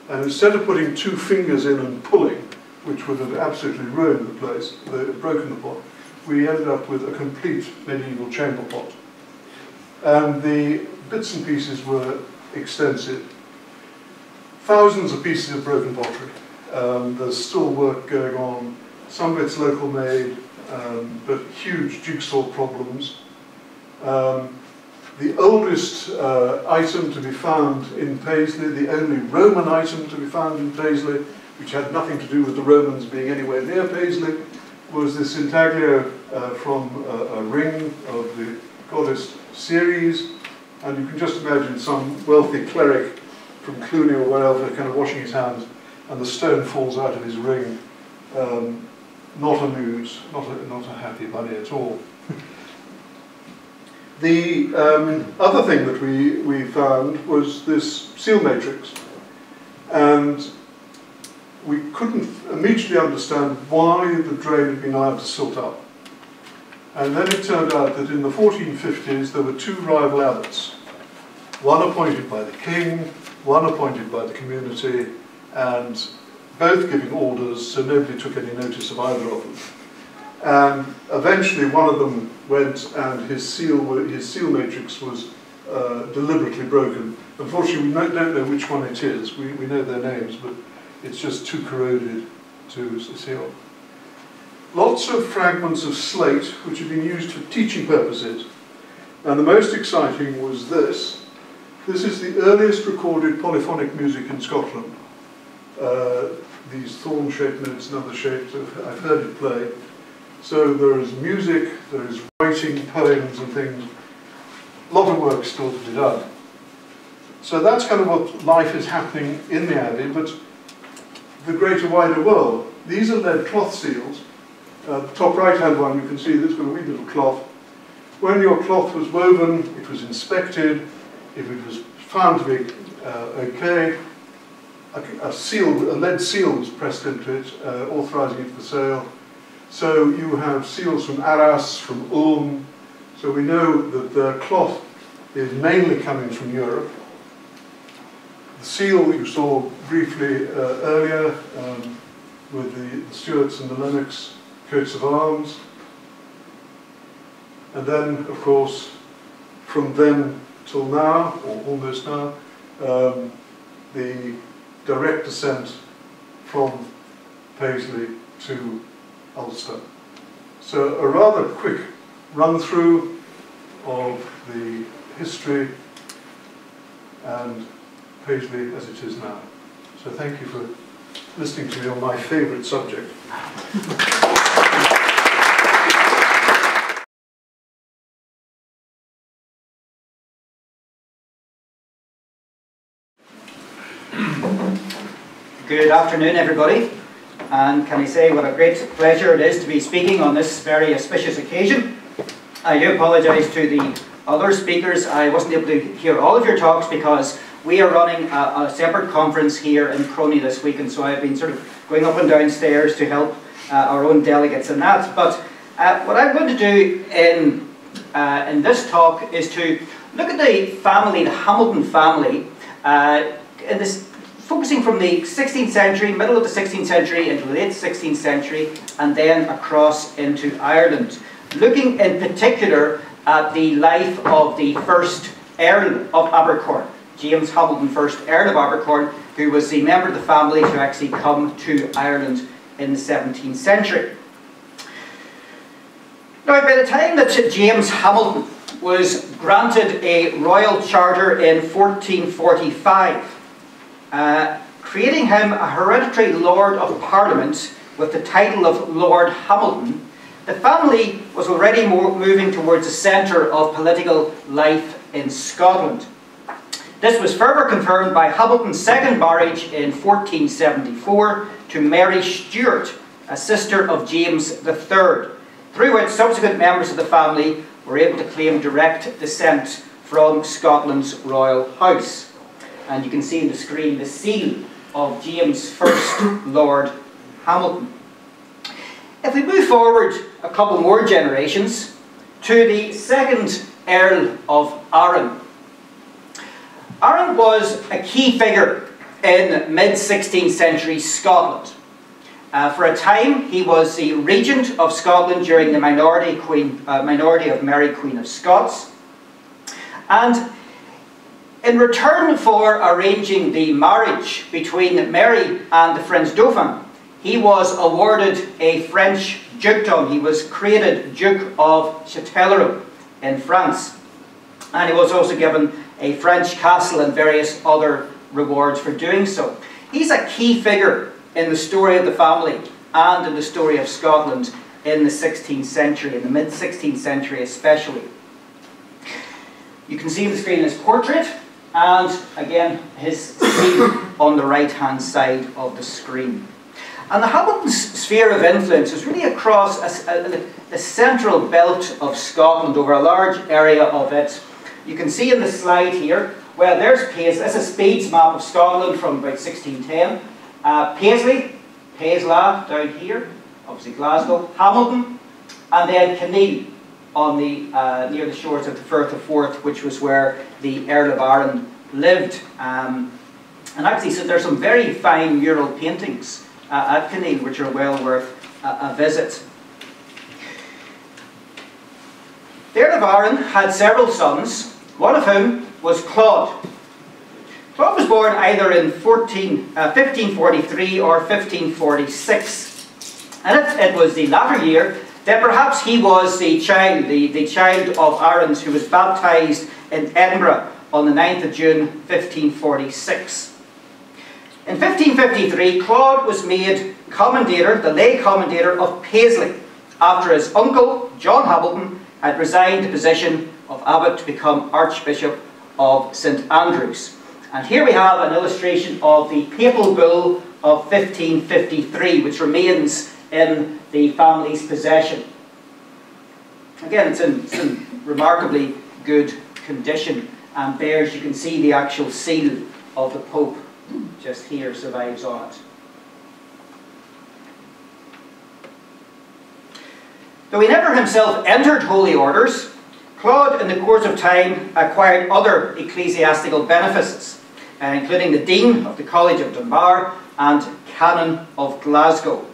And instead of putting two fingers in and pulling, which would have absolutely ruined the place, broken the pot, we ended up with a complete medieval chamber pot. and the bits and pieces were extensive. Thousands of pieces of broken pottery. There's still work going on. Some of it's local made, but huge jigsaw problems. The oldest item to be found in Paisley, the only Roman item to be found in Paisley, which had nothing to do with the Romans being anywhere near Paisley, was this intaglio from a ring of the goddess Ceres. And you can just imagine some wealthy cleric from Cluny or wherever kind of washing his hands, and the stone falls out of his ring. Not amused, not a happy bunny at all. The other thing that we found was this seal matrix, and we couldn't immediately understand why the drain had been allowed to silt up. And then it turned out that in the 1450s there were two rival abbots, one appointed by the king, one appointed by the community, and both giving orders, so nobody took any notice of either of them. And eventually one of them went and his seal matrix was deliberately broken. Unfortunately, we don't know which one it is. We know their names, but it's just too corroded to seal. Lots of fragments of slate which have been used for teaching purposes. And the most exciting was this. This is the earliest recorded polyphonic music in Scotland. These thorn-shaped notes and other shapes, I've heard it play. So there is music, there is writing, poems and things. A lot of work still to be done. So that's kind of what life is happening in the Abbey, but the greater wider world. These are lead cloth seals. The top right-hand one, you can see this got a wee little cloth. When your cloth was woven, it was inspected. If it was found to be okay, a lead seal was pressed into it, authorising it for sale. So you have seals from Arras, from Ulm. So we know that the cloth is mainly coming from Europe. The seal you saw briefly earlier with the Stuarts and the Lennox coats of arms. And then, of course, from then till now, or almost now, the direct descent from Paisley to Ulster. So a rather quick run through of the history and Paisley as it is now. So thank you for listening to me on my favourite subject. Good afternoon, everybody, and can I say what a great pleasure it is to be speaking on this very auspicious occasion. I do apologise to the other speakers. I wasn't able to hear all of your talks because we are running a separate conference here in PRONI this week, and so I've been sort of going up and down stairs to help our own delegates in that. But what I'm going to do in this talk is to look at the family, the Hamilton family, in this, focusing from the 16th century, middle of the 16th century into the late 16th century, and then across into Ireland. Looking in particular at the life of the first Earl of Abercorn, James Hamilton, 1st Earl of Abercorn, who was the member of the family to actually come to Ireland in the 17th century. Now, by the time that James Hamilton was granted a royal charter in 1445, creating him a hereditary Lord of Parliament with the title of Lord Hamilton, the family was already moving towards the centre of political life in Scotland. This was further confirmed by Hamilton's second marriage in 1474 to Mary Stuart, a sister of James III, through which subsequent members of the family were able to claim direct descent from Scotland's royal house. And you can see on the screen the seal of James I Lord Hamilton. If we move forward a couple more generations to the 2nd Earl of Arran. Arran was a key figure in mid-16th century Scotland. For a time he was the regent of Scotland during the minority of Mary Queen of Scots. And in return for arranging the marriage between Mary and the Prince Dauphin, he was awarded a French dukedom. He was created Duke of Châtellerault in France. And he was also given a French castle and various other rewards for doing so. He's a key figure in the story of the family and in the story of Scotland in the 16th century, in the mid-16th century especially. You can see on the screen his portrait, and again his sleeve on the right-hand side of the screen. And the Hamilton's sphere of influence is really across the central belt of Scotland, over a large area of it. You can see in the slide here, well, there's Paisley. This is Speed's map of Scotland from about 1610. Paisley, Paisley down here, obviously Glasgow, Hamilton, and then Kinneil on the near the shores of the Firth of Forth, which was where the Earl of Arran lived. And actually, so there's some very fine mural paintings at Kinneil, which are well worth a visit. The Earl of Arran had several sons, one of whom was Claude. Claude was born either in 1543 or 1546. And if it was the latter year, then perhaps he was the child of Arran's, who was baptised in Edinburgh on the 9th of June 1546. In 1553, Claude was made commendator, the lay commendator of Paisley, after his uncle, John Hamilton, had resigned the position of abbot to become Archbishop of St Andrews. And here we have an illustration of the Papal Bull of 1553, which remains in the family's possession. Again, it's in remarkably good condition, and bears, you can see the actual seal of the Pope just here survives on it. Though he never himself entered holy orders, Claude in the course of time acquired other ecclesiastical benefices, including the Dean of the College of Dunbar and Canon of Glasgow.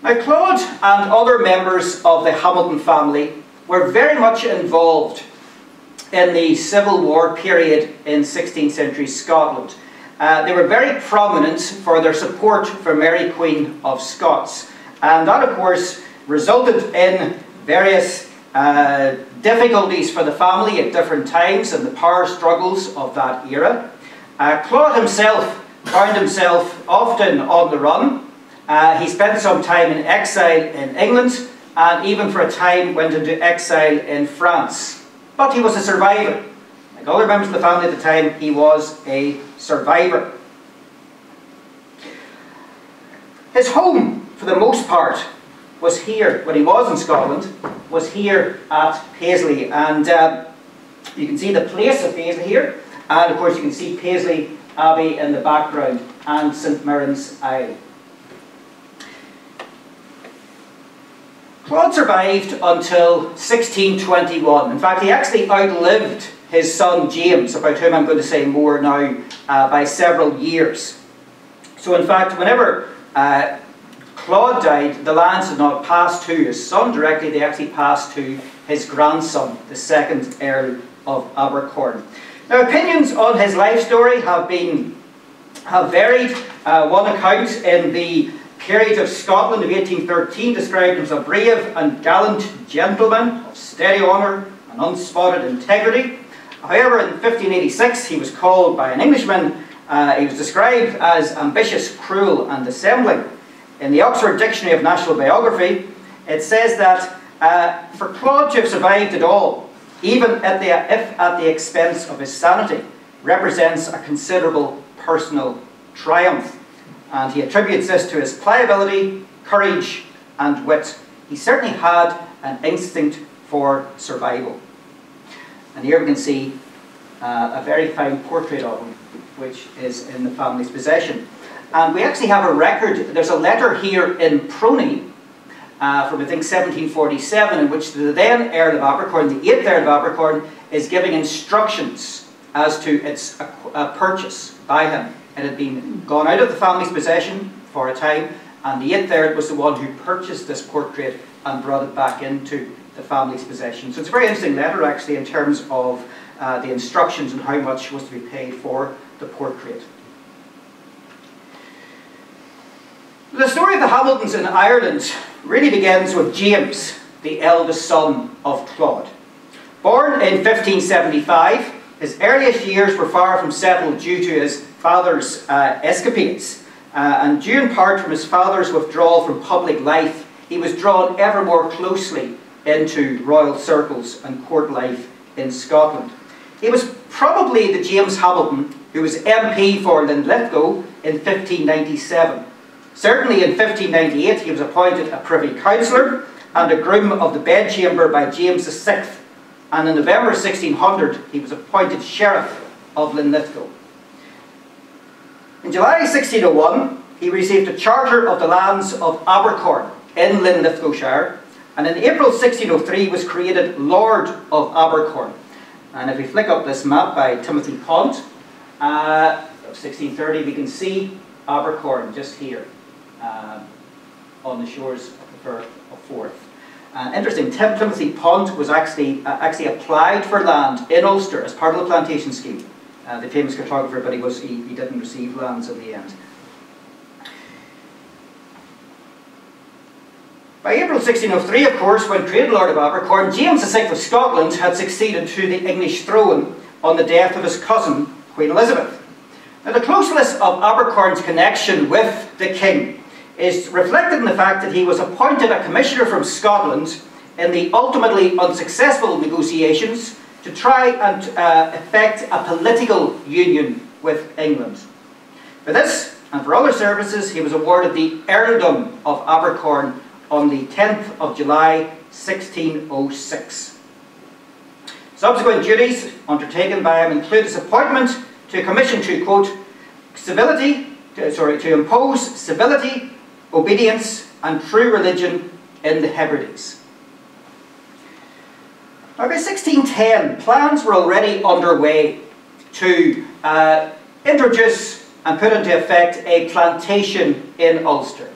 Now, Claude and other members of the Hamilton family were very much involved in the Civil War period in 16th century Scotland. They were very prominent for their support for Mary Queen of Scots, and that of course resulted in various difficulties for the family at different times and the power struggles of that era. Claude himself found himself often on the run. He spent some time in exile in England, and even for a time went into exile in France. But he was a survivor. Like other members of the family at the time, he was a survivor. His home, for the most part, was here, when he was in Scotland, was here at Paisley. And you can see the place of Paisley here. And of course you can see Paisley Abbey in the background and St Mirren's Isle. Claude survived until 1621. In fact, he actually outlived his son James, about whom I'm going to say more now, by several years. So in fact, whenever Claude died, the lands did not pass to his son directly, they actually passed to his grandson, the second Earl of Abercorn. Now, opinions on his life story have varied. One account in the period of Scotland of 1813 described him as a brave and gallant gentleman of steady honour and unspotted integrity. However, in 1586 he was called by an Englishman, he was described as ambitious, cruel and dissembling. In the Oxford Dictionary of National Biography, it says that for Claude to have survived it all, even if at the expense of his sanity, represents a considerable personal triumph. And he attributes this to his pliability, courage and wit. He certainly had an instinct for survival. And here we can see a very fine portrait of him, which is in the family's possession. And we actually have a record, there's a letter here in PRONI from I think 1747, in which the then Earl of Abercorn, the 8th Earl of Abercorn, is giving instructions as to its purchase by him. It had been gone out of the family's possession for a time, and the 8th Earl was the one who purchased this portrait and brought it back into the the family's possessions. So it's a very interesting letter, actually, in terms of the instructions and how much was to be paid for the portrait. The story of the Hamiltons in Ireland really begins with James, the eldest son of Claude. Born in 1575, his earliest years were far from settled due to his father's escapades, and due in part from his father's withdrawal from public life, he was drawn ever more closely into royal circles and court life in Scotland. He was probably the James Hamilton who was MP for Linlithgow in 1597. Certainly in 1598 he was appointed a Privy Councillor and a Groom of the Bedchamber by James VI, and in November 1600 he was appointed Sheriff of Linlithgow. In July 1601 he received a charter of the lands of Abercorn in Linlithgowshire, and in April 1603 was created Lord of Abercorn. And if we flick up this map by Timothy Pont of 1630, we can see Abercorn just here on the shores of the Firth of Forth. Interesting, Timothy Pont was actually applied for land in Ulster as part of the plantation scheme. The famous cartographer, but he didn't receive lands in the end. By April 1603, of course, when created Lord of Abercorn, James VI of Scotland had succeeded to the English throne on the death of his cousin, Queen Elizabeth. Now, the closeness of Abercorn's connection with the king is reflected in the fact that he was appointed a commissioner from Scotland in the ultimately unsuccessful negotiations to try and effect a political union with England. For this, and for other services, he was awarded the Earldom of Abercorn on the 10th of July 1606. Subsequent duties undertaken by him include his appointment to a commission to, quote, to impose civility, obedience and true religion in the Hebrides. Now, by 1610, plans were already underway to introduce and put into effect a plantation in Ulster.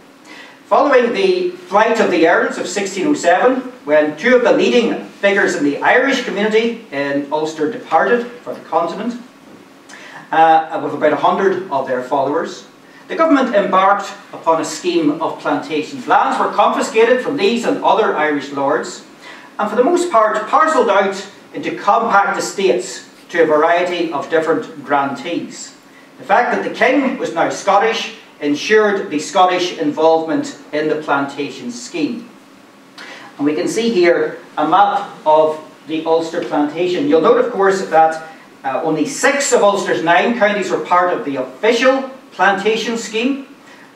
Following the flight of the Earls of 1607, when two of the leading figures in the Irish community in Ulster departed for the continent, with about 100 of their followers, the government embarked upon a scheme of plantations. Lands were confiscated from these and other Irish lords, and for the most part parcelled out into compact estates to a variety of different grantees. The fact that the king was now Scottish ensured the Scottish involvement in the plantation scheme. And we can see here a map of the Ulster plantation. You'll note, of course, that only 6 of Ulster's 9 counties were part of the official plantation scheme.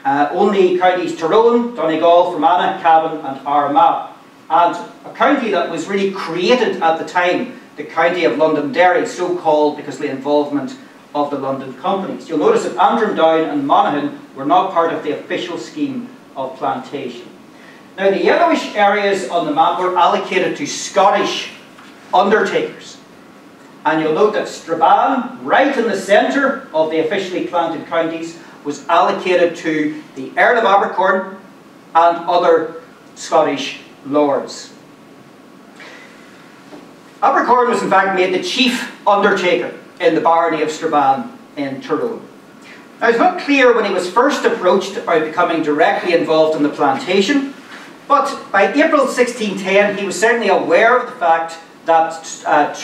Only counties Tyrone, Donegal, Fermanagh, Cavan and Armagh. And a county that was really created at the time, the county of Londonderry, so called because of the involvement of the London companies. You'll notice that Antrim Down and Monaghan were not part of the official scheme of plantation. Now, the yellowish areas on the map were allocated to Scottish undertakers. And you'll note that Strabane, right in the centre of the officially planted counties, was allocated to the Earl of Abercorn and other Scottish lords. Abercorn was in fact made the chief undertaker in the barony of Strabane in Tyrone. Now, it's not clear when he was first approached about becoming directly involved in the plantation, but by April 1610 he was certainly aware of the fact that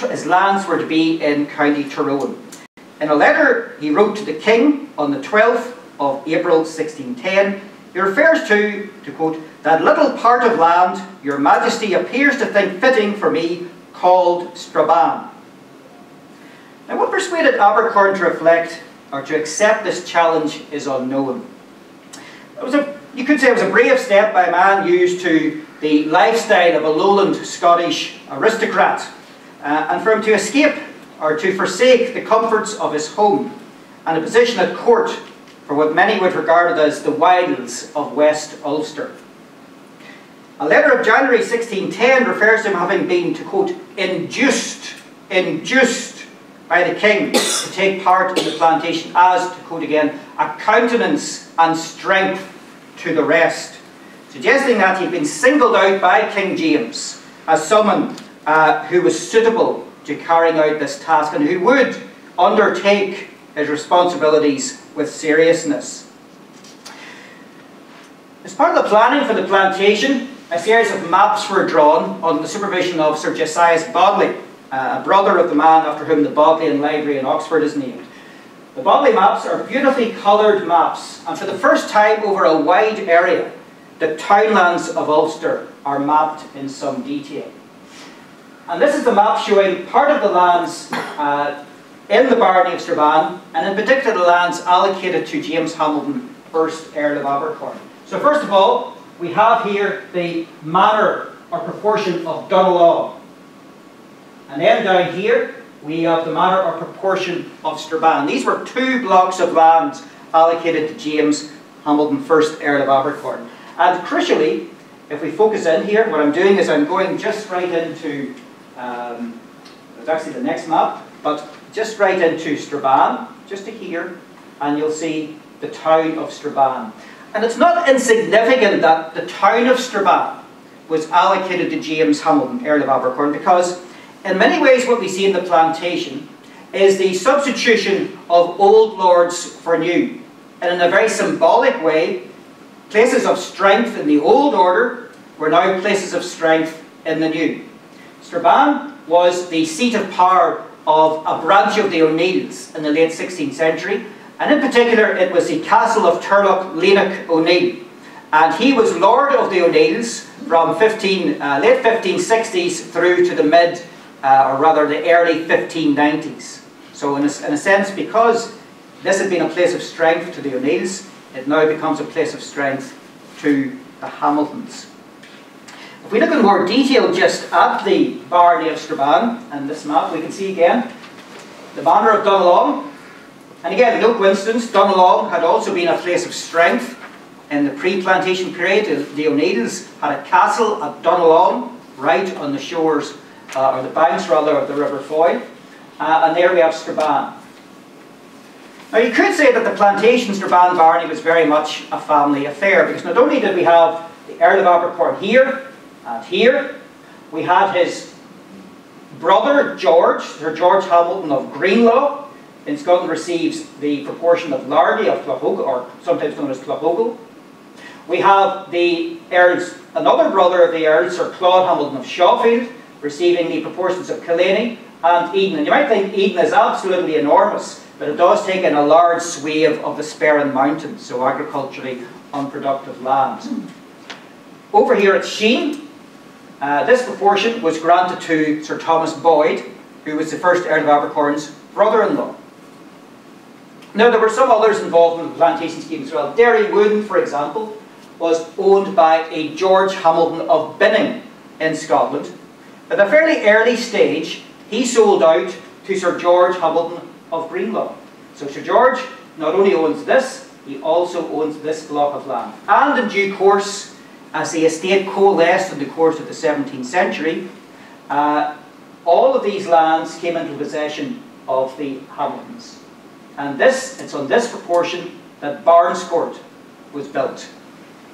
his lands were to be in County Tyrone. In a letter he wrote to the king on the 12th of April 1610, he refers to quote, "that little part of land your majesty appears to think fitting for me, called Strabane." Now, what persuaded Abercorn to reflect or to accept this challenge is unknown. You could say it was a brave step by a man used to the lifestyle of a lowland Scottish aristocrat, and for him to escape or to forsake the comforts of his home and a position at court for what many would regard as the wilds of West Ulster. A letter of January 1610 refers to him having been, to quote, induced by the king to take part in the plantation as, to quote again, a countenance and strength to the rest, suggesting that he'd been singled out by King James as someone who was suitable to carrying out this task and who would undertake his responsibilities with seriousness. As part of the planning for the plantation, a series of maps were drawn under the supervision of Sir Josias Bodley, a brother of the man after whom the Bodleian Library in Oxford is named. The Bodley maps are beautifully coloured maps, and for the first time over a wide area, the townlands of Ulster are mapped in some detail. And this is the map showing part of the lands in the barony of Strabane, and in particular the lands allocated to James Hamilton, 1st Earl of Abercorn. So first of all, we have here the manor or proportion of Donalaw. And then down here, we have the manor or proportion of Strabane. These were 2 blocks of land allocated to James Hamilton, 1st Earl of Abercorn. And crucially, if we focus in here, what I'm doing is I'm going just right into, it's actually the next map, but just right into Strabane, just to here, and you'll see the town of Strabane. And it's not insignificant that the town of Strabane was allocated to James Hamilton, Earl of Abercorn, because in many ways what we see in the plantation is the substitution of old lords for new. And in a very symbolic way, places of strength in the old order were now places of strength in the new. Strabane was the seat of power of a branch of the O'Neills in the late 16th century, and in particular it was the castle of Turlough Leanach O'Neill. And he was Lord of the O'Neills from late 1560s through to the or rather the early 1590s. So in a sense, because this had been a place of strength to the O'Neills, it now becomes a place of strength to the Hamiltons. If we look in more detail just at the barony of Strabane and this map, we can see again the manor of Donalaw. And again, no coincidence, Donalaw had also been a place of strength in the pre-plantation period. The O'Neills had a castle at Donalaw, right on the shores, or the banks rather, of the River Foyle. And there we have Strabane. Now you could say that the plantation Strabane barony was very much a family affair, because not only did we have the Earl of Abercorn here and here, we had his brother George, Sir George Hamilton of Greenlaw, in Scotland receives the proportion of Lardy of Cloughogle, or sometimes known as Cloughogle. We have the Earl's, another brother of the Earl, Sir Claude Hamilton of Shawfield, receiving the proportions of Killaney and Eden. And you might think Eden is absolutely enormous, but it does take in a large swathe of the Sperrin Mountains, so agriculturally unproductive land. Over here at Sheen, this proportion was granted to Sir Thomas Boyd, who was the 1st Earl of Abercorn's brother-in-law. Now there were some others involved in the plantation scheme as well. Derry Wood, for example, was owned by a George Hamilton of Binning in Scotland. At a fairly early stage, he sold out to Sir George Hamilton of Greenlaw. So Sir George not only owns this, he also owns this block of land. And in due course, as the estate coalesced in the course of the 17th century, all of these lands came into possession of the Hamiltons. And it's on this proportion that Barnescourt was built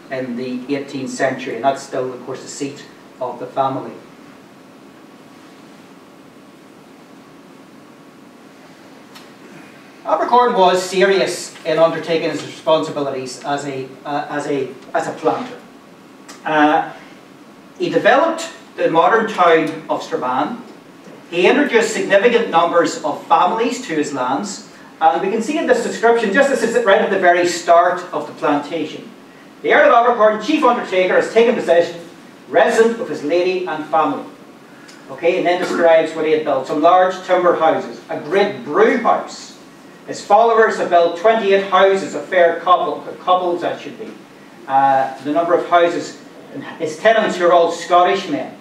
in the 18th century, and that's still, of course, the seat of the family. Abercorn was serious in undertaking his responsibilities as a planter. He developed the modern town of Strabane. He introduced significant numbers of families to his lands, and we can see in this description, just as it's right at the very start of the plantation, the Earl of Abercorn, chief undertaker, has taken possession, resident with his lady and family. Okay, and then describes what he had built: some large timber houses, a great brew house. His followers have built 28 houses of fair couples, that should be. The number of houses, his tenants who are all Scottish men.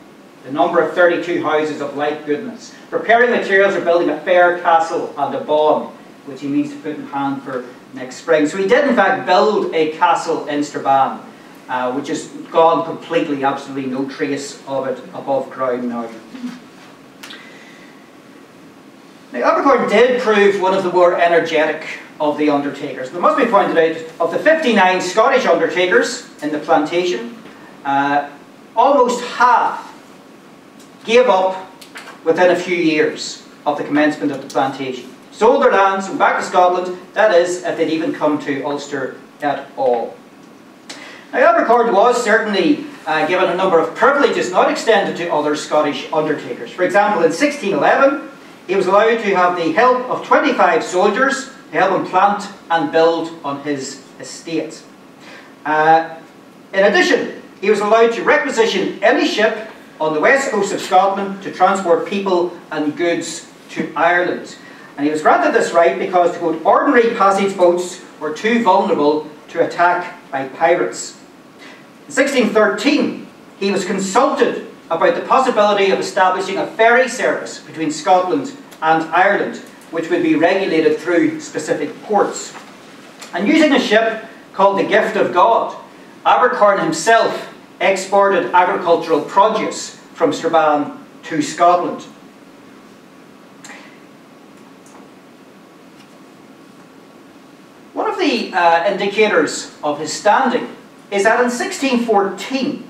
The number of 32 houses of like goodness. Preparing materials for building a fair castle and a bawn, which he means to put in hand for next spring. So he did in fact build a castle in Strabane, which has gone completely, absolutely no trace of it above ground now. Now Abercorn did prove one of the more energetic of the undertakers. And it must be pointed out, of the 59 Scottish undertakers in the plantation, almost half gave up within a few years of the commencement of the plantation. Sold their lands and back to Scotland, that is, if they'd even come to Ulster at all. Now, Abercorn was certainly given a number of privileges not extended to other Scottish undertakers. For example, in 1611, he was allowed to have the help of 25 soldiers to help him plant and build on his estate. In addition, he was allowed to requisition any ship on the west coast of Scotland to transport people and goods to Ireland. And he was granted this right because, to quote, ordinary passage boats were too vulnerable to attack by pirates. In 1613, he was consulted about the possibility of establishing a ferry service between Scotland and Ireland, which would be regulated through specific ports. And using a ship called the Gift of God, Abercorn himself exported agricultural produce from Strabane to Scotland. One of the indicators of his standing is that in 1614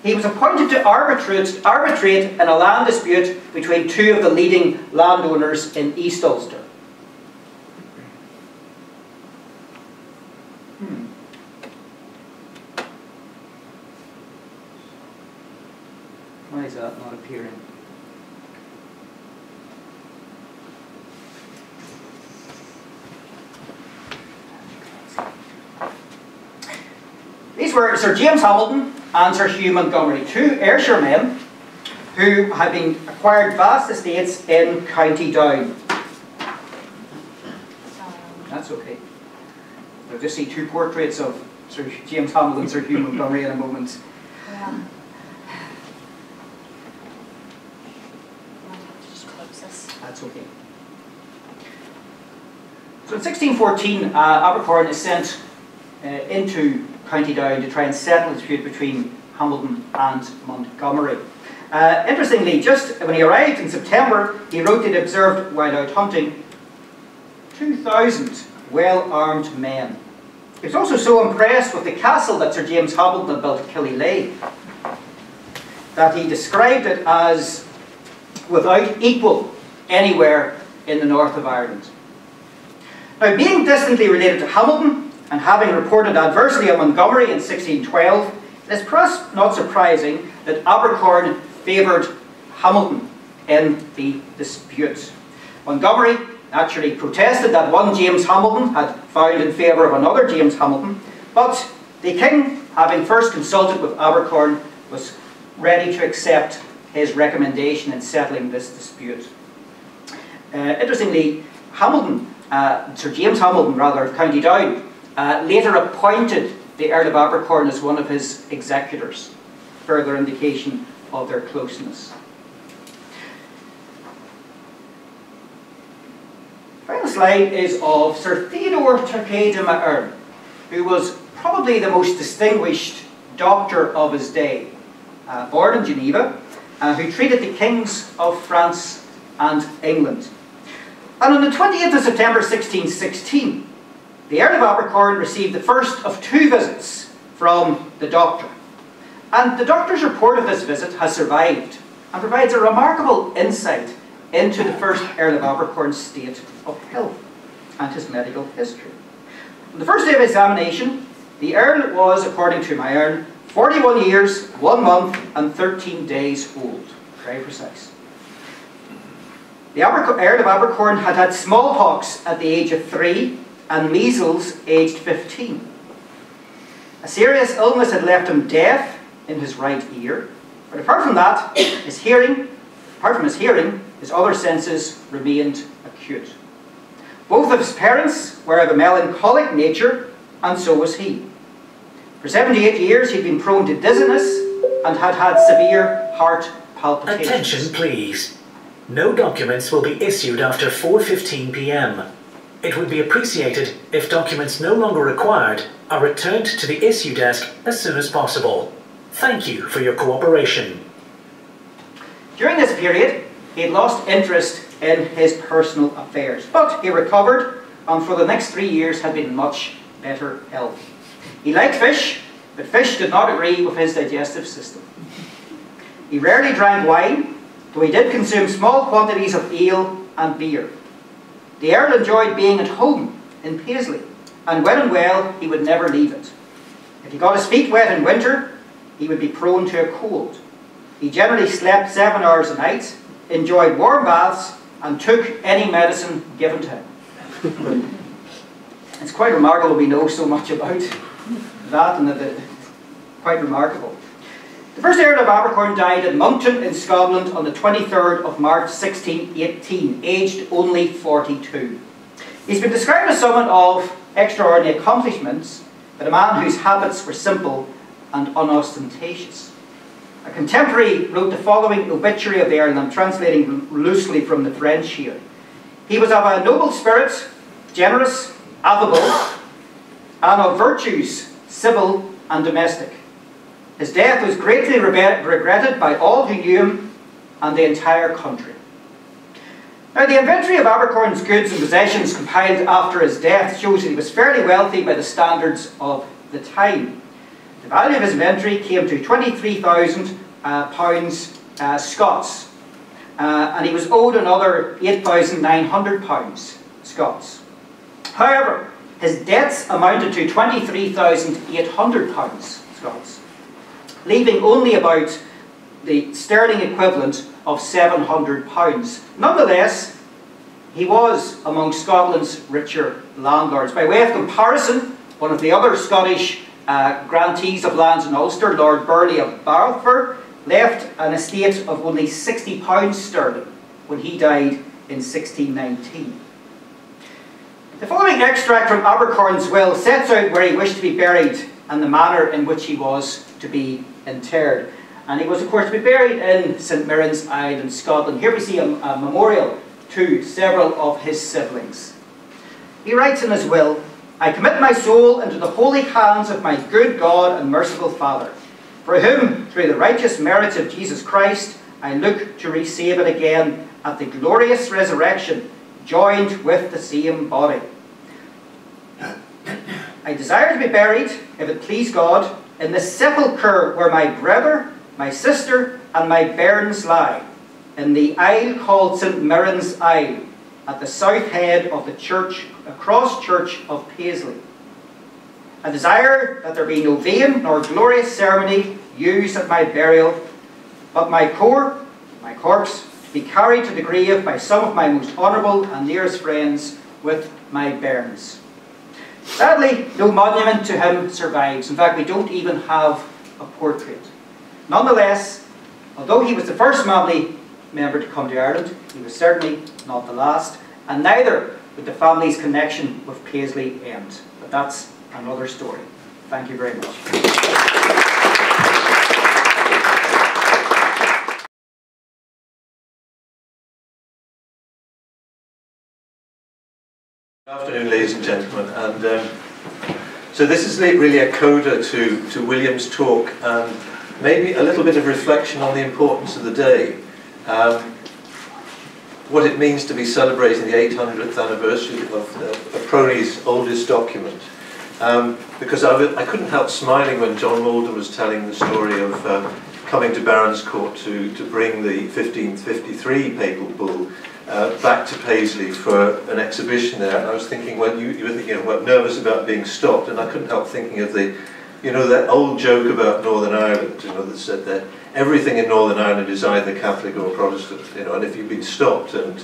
he was appointed to arbitrate in a land dispute between two of the leading landowners in East Ulster. Why is that not appearing? These were Sir James Hamilton and Sir Hugh Montgomery, two Ayrshire men who had been acquired vast estates in County Down. That's okay. I'll just see two portraits of Sir James Hamilton and Sir Hugh Montgomery in a moment. Yeah. That's okay. So in 1614, Abercorn is sent into County Down to try and settle a dispute between Hamilton and Montgomery. Interestingly, just when he arrived in September, he wrote that he observed while out hunting 2,000 well-armed men. He was also so impressed with the castle that Sir James Hamilton had built at Killyleagh that he described it as without equal anywhere in the north of Ireland. Now, being distantly related to Hamilton and having reported adversely on Montgomery in 1612, it is perhaps not surprising that Abercorn favoured Hamilton in the dispute. Montgomery naturally protested that one James Hamilton had found in favour of another James Hamilton, but the king, having first consulted with Abercorn, was ready to accept his recommendation in settling this dispute. Interestingly, Hamilton, Sir James Hamilton rather, of County Down, later appointed the Earl of Abercorn as one of his executors, further indication of their closeness. The final slide is of Sir Theodore Turkey de Maherne, who was probably the most distinguished doctor of his day, born in Geneva, who treated the kings of France and England. And on the 20th of September 1616, the Earl of Abercorn received the first of two visits from the doctor. And the doctor's report of this visit has survived and provides a remarkable insight into the first Earl of Abercorn's state of health and his medical history. On the first day of examination, the Earl was, according to Maherne, 41 years, 1 month and 13 days old. Very precise. The Earl of Abercorn had had smallpox at the age of 3 and measles aged 15. A serious illness had left him deaf in his right ear, but apart from that, his hearing, his other senses remained acute. Both of his parents were of a melancholic nature, and so was he. For 78 years he'd been prone to dizziness and had had severe heart palpitations. Attention please. No documents will be issued after 4:15 p.m. It would be appreciated if documents no longer required are returned to the issue desk as soon as possible. Thank you for your cooperation. During this period, he had lost interest in his personal affairs, but he recovered and for the next 3 years had been in much better health. He liked fish, but fish did not agree with his digestive system. He rarely drank wine, though he did consume small quantities of ale and beer. The Earl enjoyed being at home in Paisley, and when and well, he would never leave it. If he got his feet wet in winter, he would be prone to a cold. He generally slept 7 hours a night, enjoyed warm baths, and took any medicine given to him. It's quite remarkable we know so much about that, and it's quite remarkable. The first Earl of Abercorn died at Moncton in Scotland on the 23rd of March 1618, aged only 42. He's been described as someone of extraordinary accomplishments, but a man whose habits were simple and unostentatious. A contemporary wrote the following obituary of the Earl, and I'm translating loosely from the French here. He was of a noble spirit, generous, affable, and of virtues, civil and domestic. His death was greatly regretted by all who knew him and the entire country. Now, the inventory of Abercorn's goods and possessions compiled after his death shows that he was fairly wealthy by the standards of the time. The value of his inventory came to £23,000 Scots, and he was owed another £8,900 Scots. However, his debts amounted to £23,800 Scots, leaving only about the sterling equivalent of £700. Nonetheless, he was among Scotland's richer landlords. By way of comparison, one of the other Scottish grantees of lands in Ulster, Lord Burleigh of Balfour, left an estate of only £60 sterling when he died in 1619. The following extract from Abercorn's will sets out where he wished to be buried and the manner in which he was to be interred. And he was, of course, to be buried in St Mirren's Isle in Scotland. Here we see a memorial to several of his siblings. He writes in his will, "I commit my soul into the holy hands of my good God and merciful Father, for whom, through the righteous merits of Jesus Christ, I look to receive it again at the glorious resurrection, joined with the same body. I desire to be buried, if it please God, in the sepulchre where my brother, my sister, and my bairns lie, in the isle called St Mirren's Isle, at the south head of the church, cross church of Paisley. I desire that there be no vain nor glorious ceremony used at my burial, but my corpse, to be carried to the grave by some of my most honourable and nearest friends with my bairns." Sadly, no monument to him survives. In fact, we don't even have a portrait. Nonetheless, although he was the first family member to come to Ireland, he was certainly not the last, and neither would the family's connection with Paisley end. But that's another story. Thank you very much. Good afternoon, ladies and gentlemen, and so this is really a coda to William's talk, and maybe a little bit of reflection on the importance of the day, what it means to be celebrating the 800th anniversary of PRONI's oldest document, because I couldn't help smiling when John Malden was telling the story of coming to Barons Court to bring the 1553 Papal Bull back to Paisley for an exhibition there, and I was thinking, well, you were thinking about nervous about being stopped, and I couldn't help thinking of the, you know, that old joke about Northern Ireland, you know, that said that everything in Northern Ireland is either Catholic or Protestant, you know, and if you've been stopped and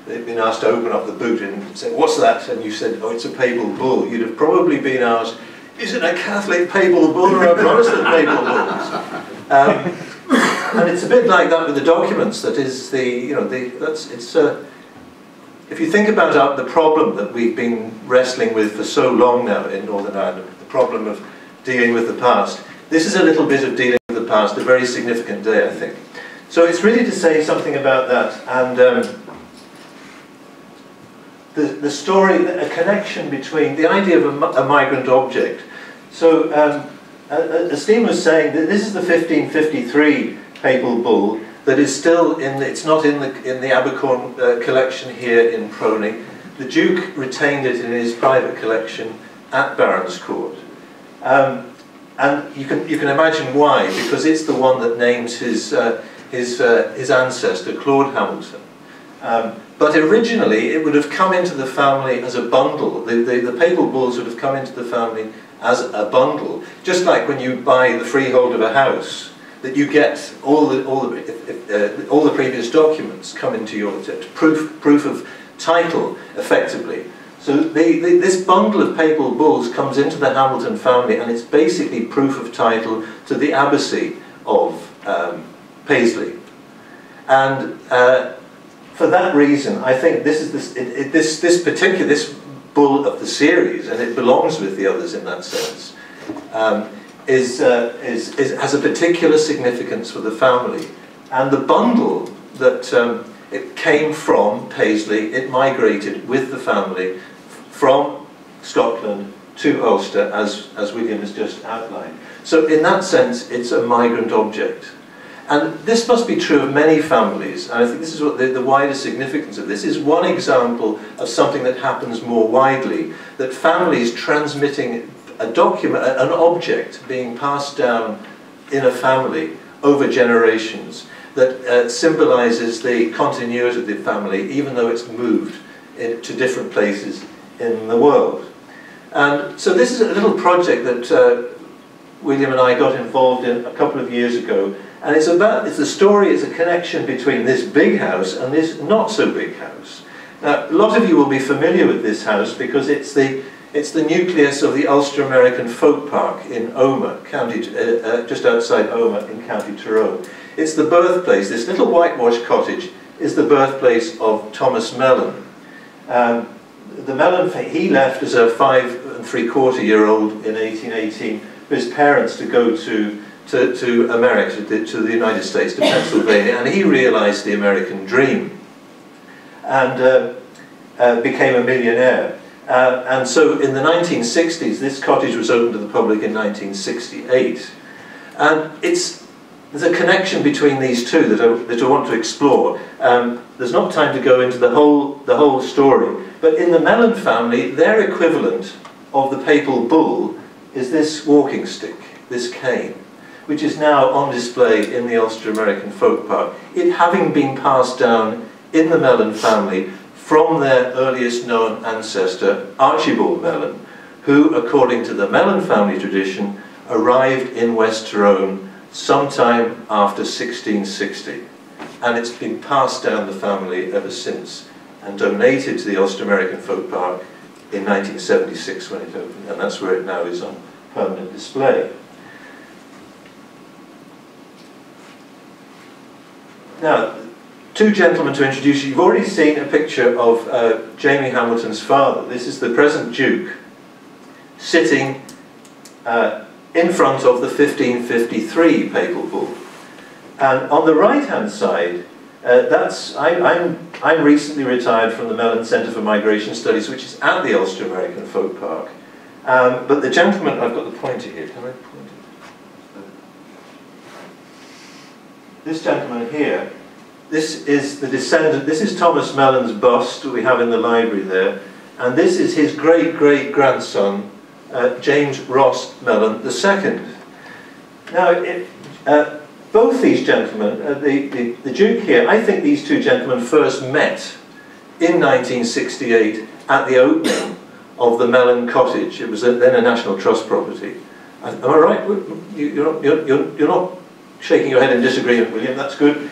they've been asked to open up the boot and say, "What's that?" and you said, "Oh, it's a Papal Bull," you'd have probably been asked, "Is it a Catholic Papal Bull or a Protestant Papal Bull?" And it's a bit like that with the documents. That is the, you know, if you think about the problem that we've been wrestling with for so long now in Northern Ireland, the problem of dealing with the past, this is a little bit of dealing with the past, a very significant day, I think. So it's really to say something about that, and the story, a connection between the idea of a migrant object. So as Stephen was saying, that this is the 1553 Papal Bull that is still it's not in the Abercorn collection here in PRONI. The Duke retained it in his private collection at Barons Court, and you can imagine why, because it's the one that names his his ancestor, Claude Hamilton. But originally, it would have come into the family as a bundle. The papal bulls would have come into the family as a bundle, just like when you buy the freehold of a house, that you get all the previous documents come into your proof of title, effectively. So this bundle of papal bulls comes into the Hamilton family, and it's basically proof of title to the abbacy of Paisley. And for that reason, I think this is this bull of the series, and it belongs with the others in that sense, has a particular significance for the family. And the bundle that it came from Paisley, it migrated with the family from Scotland to Ulster, as William has just outlined. So in that sense, it's a migrant object. And this must be true of many families, and I think this is what the wider significance of this is. One example of something that happens more widely, that families transmitting a document, an object being passed down in a family over generations, that symbolises the continuity of the family, even though it's moved to different places in the world. And so this is a little project that William and I got involved in a couple of years ago, and it's a connection between this big house and this not so big house. Now, a lot of you will be familiar with this house because it's the nucleus of the Ulster American Folk Park in Omagh, just outside Omagh in County Tyrone. It's the birthplace. This little whitewashed cottage is the birthplace of Thomas Melon. The Melon, he left as a 5 3/4-year-old in 1818 for his parents to go to America, to the United States, to Pennsylvania, and he realised the American dream and became a millionaire. And so in the 1960s, this cottage was opened to the public in 1968. And there's a connection between these two that I want to explore. There's not time to go into the whole story, but in the Melon family, their equivalent of the papal bull is this walking stick, this cane, which is now on display in the Ulster American Folk Park, it having been passed down in the Melon family from their earliest known ancestor, Archibald Melon, who, according to the Melon family tradition, arrived in West Tyrone sometime after 1660. And it's been passed down the family ever since, and donated to the Ulster American Folk Park in 1976 when it opened, and that's where it now is on permanent display. Now, two gentlemen to introduce you. You've already seen a picture of Jamie Hamilton's father. This is the present Duke sitting in front of the 1553 papal bull. And on the right-hand side, I'm recently retired from the Melon Centre for Migration Studies, which is at the Ulster American Folk Park. But the gentleman, I've got the pointer here. Can I point it? This gentleman here. This is the descendant, this is Thomas Melon's bust that we have in the library there, and this is his great-great-grandson, James Ross Melon II. Now, both these gentlemen, the Duke here, I think these two gentlemen first met in 1968 at the opening of the Melon cottage. It was then a National Trust property. Am I right? You're not shaking your head in disagreement, William, that's good.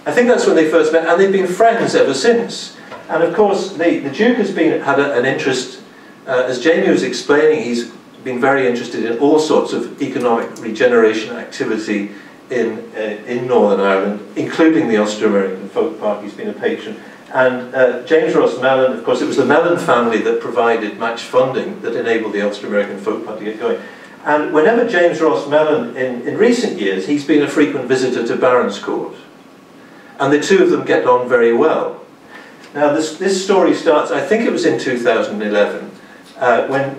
I think that's when they first met, and they've been friends ever since. And of course, the Duke has had an interest, as Jamie was explaining, he's been very interested in all sorts of economic regeneration activity in Northern Ireland, including the Ulster American Folk Park. He's been a patron. And James Ross Melon, of course, it was the Melon family that provided match funding that enabled the Ulster American Folk Park to get going. And whenever James Ross Melon, in recent years, he's been a frequent visitor to Baronscourt. And the two of them get on very well. Now this story starts, I think it was in 2011, when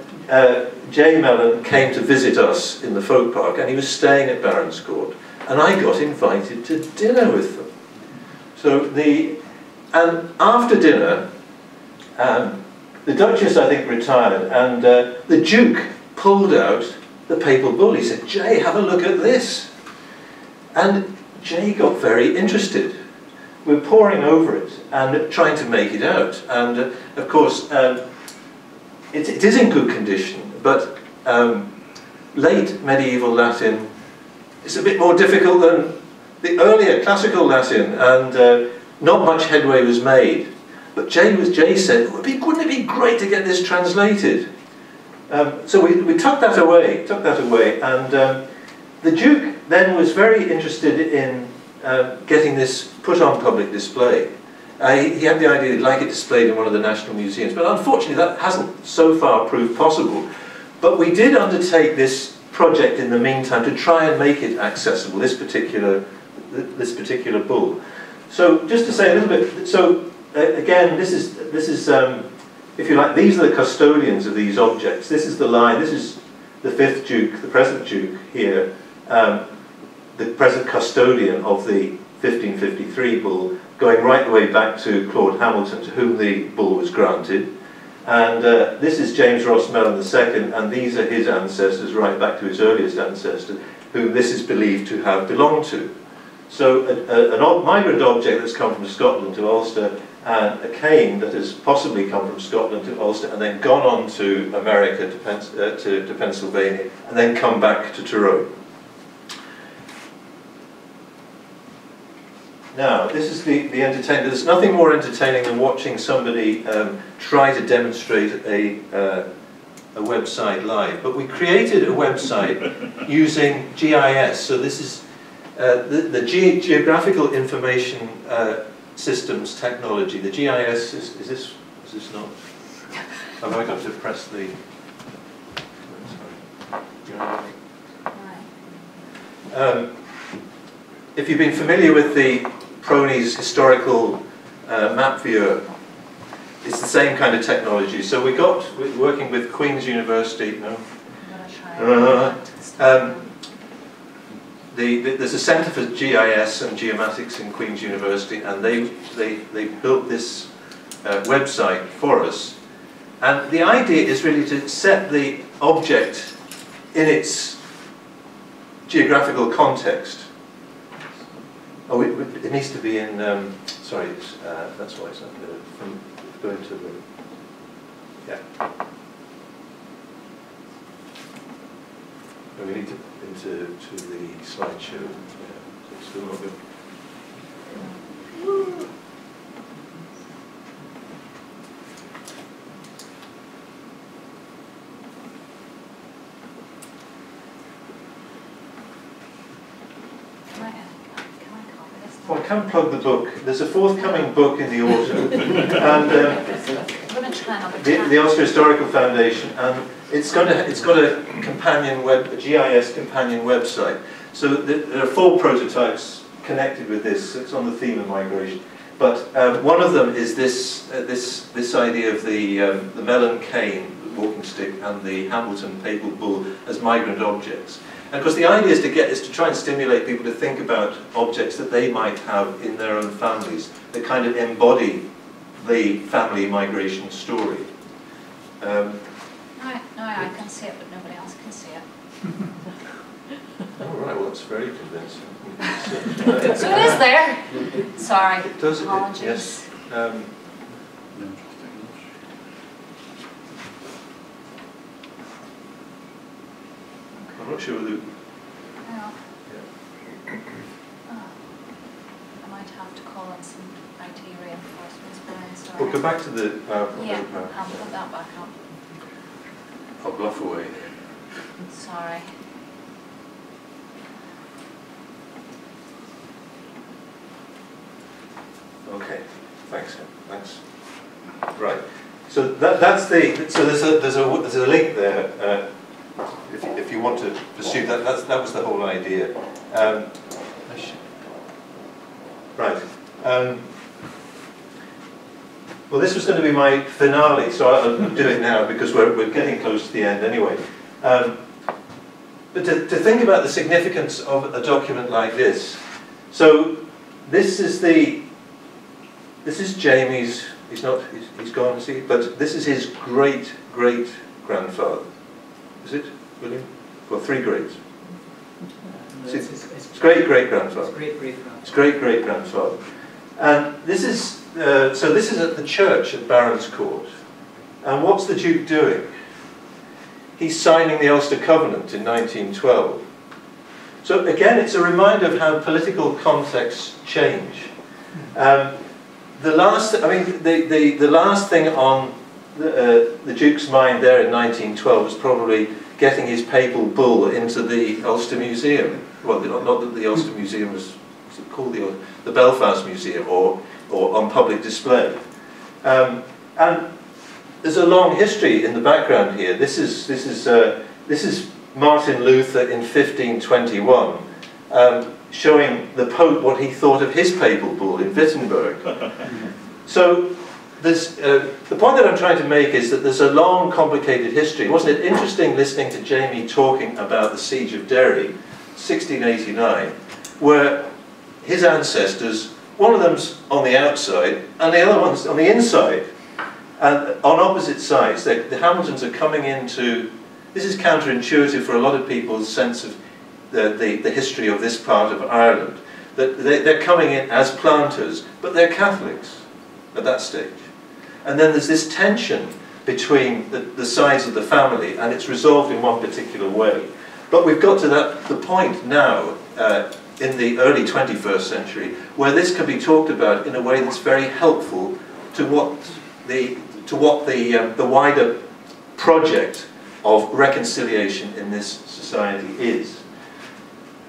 J. Melon came to visit us in the Folk Park, and he was staying at Baronscourt, and I got invited to dinner with them. And after dinner, the Duchess, I think, retired, and the Duke pulled out the papal bull. He said, "Jay, have a look at this." And Jay got very interested. We're poring over it and trying to make it out. And of course, it is in good condition, but late medieval Latin is a bit more difficult than the earlier classical Latin, and not much headway was made. But Jay said, wouldn't it be great to get this translated? So we tucked that away, and the Duke then was very interested in getting this put on public display. He had the idea he'd like it displayed in one of the national museums, but unfortunately that hasn't so far proved possible. But we did undertake this project in the meantime to try and make it accessible, this particular bull. So just to say a little bit, so again, this is if you like, these are the custodians of these objects. This is the line, this is the 5th Duke, the present Duke here, the present custodian of the 1553 bull, going right the way back to Claude Hamilton, to whom the bull was granted. And this is James Ross Melon II, and these are his ancestors, right back to his earliest ancestor, whom this is believed to have belonged to. So a migrant object that's come from Scotland to Ulster, and a cane that has possibly come from Scotland to Ulster and then gone on to America, to Pennsylvania, and then come back to Tyrone. Now, this is the entertainment. There's nothing more entertaining than watching somebody try to demonstrate a website live. But we created a website using GIS. So this is the Geographical Information Systems technology. The GIS is this not? Have I got to press the? Sorry. If you've been familiar with the PRONI's historical map viewer, it's the same kind of technology. So we're working with Queen's University. No. There's a Centre for GIS and Geomatics in Queen's University, and they built this website for us. And the idea is really to set the object in its geographical context. Oh, it needs to be in, sorry, that's why it's not from going to the, yeah. No, we need to into the slideshow. Yeah, it's still not good. Well, I can plug the book. There's a forthcoming book in the autumn, and the Ulster Historical Foundation, and it's got a companion a GIS companion website. So there are 4 prototypes connected with this. It's on the theme of migration, but one of them is this idea of the Melon cane, the walking stick, and the Hamilton Papal Bull as migrant objects. And of course the idea is to try and stimulate people to think about objects that they might have in their own families that kind of embody the family migration story. No, I can see it, but nobody else can see it. Oh, right, well that's very convincing. So it is there. Sorry. Does it? Apologies. Yes. I'm not sure whether... Yeah. Oh. I might have to call in some IT reinforcements, Brian, sorry. We'll go back to the PowerPoint. Yeah, I'll put that back up. I'll bluff away. Sorry. Okay, thanks. Right. So that's the. So there's a link there. If you want to pursue that, that was the whole idea. Right. Well, this was going to be my finale, so I'll do it now because we're getting close to the end anyway. But to think about the significance of a document like this, so this is Jamie's. He's gone, see, but this is his great grandfather. Is it, William? Well, 3 greats. It's great-great-grandfather. It's great-great-grandfather. It's great-great-grandfather. And this is, so this is at the church at Barons Court. And what's the Duke doing? He's signing the Ulster Covenant in 1912. So again, it's a reminder of how political contexts change. The last thing on the Duke's mind there in 1912 was probably getting his Papal Bull into the Ulster Museum. Well, not that the Ulster Museum was called the Belfast Museum, or on public display. And there's a long history in the background here. This is Martin Luther in 1521, showing the Pope what he thought of his Papal Bull in Wittenberg. So the point that I'm trying to make is that there's a long, complicated history. Wasn't it interesting listening to Jamie talking about the Siege of Derry, 1689, where his ancestors, one of them's on the outside and the other one's on the inside, and on opposite sides. The Hamiltons are coming into, this is counterintuitive for a lot of people's sense of the history of this part of Ireland, that they're coming in as planters, but they're Catholics at that stage. And then there's this tension between the sides of the family, and it's resolved in one particular way. But we've got to the point now, in the early 21st century, where this can be talked about in a way that's very helpful to what the wider project of reconciliation in this society is.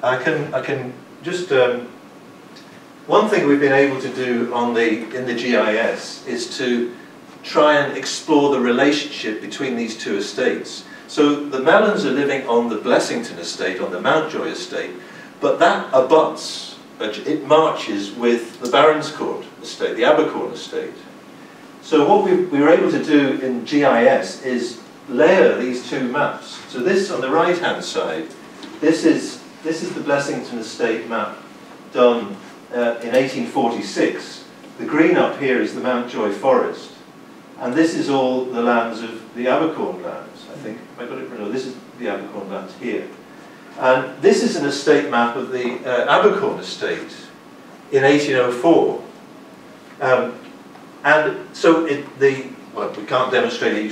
I can just one thing we've been able to do in the GIS is to try and explore the relationship between these two estates. So the Melons are living on the Blessington estate, on the Mountjoy estate, but that abuts, it marches with the Barons Court estate, the Abercorn estate. So what we were able to do in GIS is layer these two maps. So this on the right-hand side, this is the Blessington estate map done in 1846. The green up here is the Mountjoy forest, and this is all the lands of the Abercorn lands. I think I got it right. No, this is the Abercorn lands here, and this is an estate map of the Abercorn estate in 1804. And so well, we can't demonstrate it.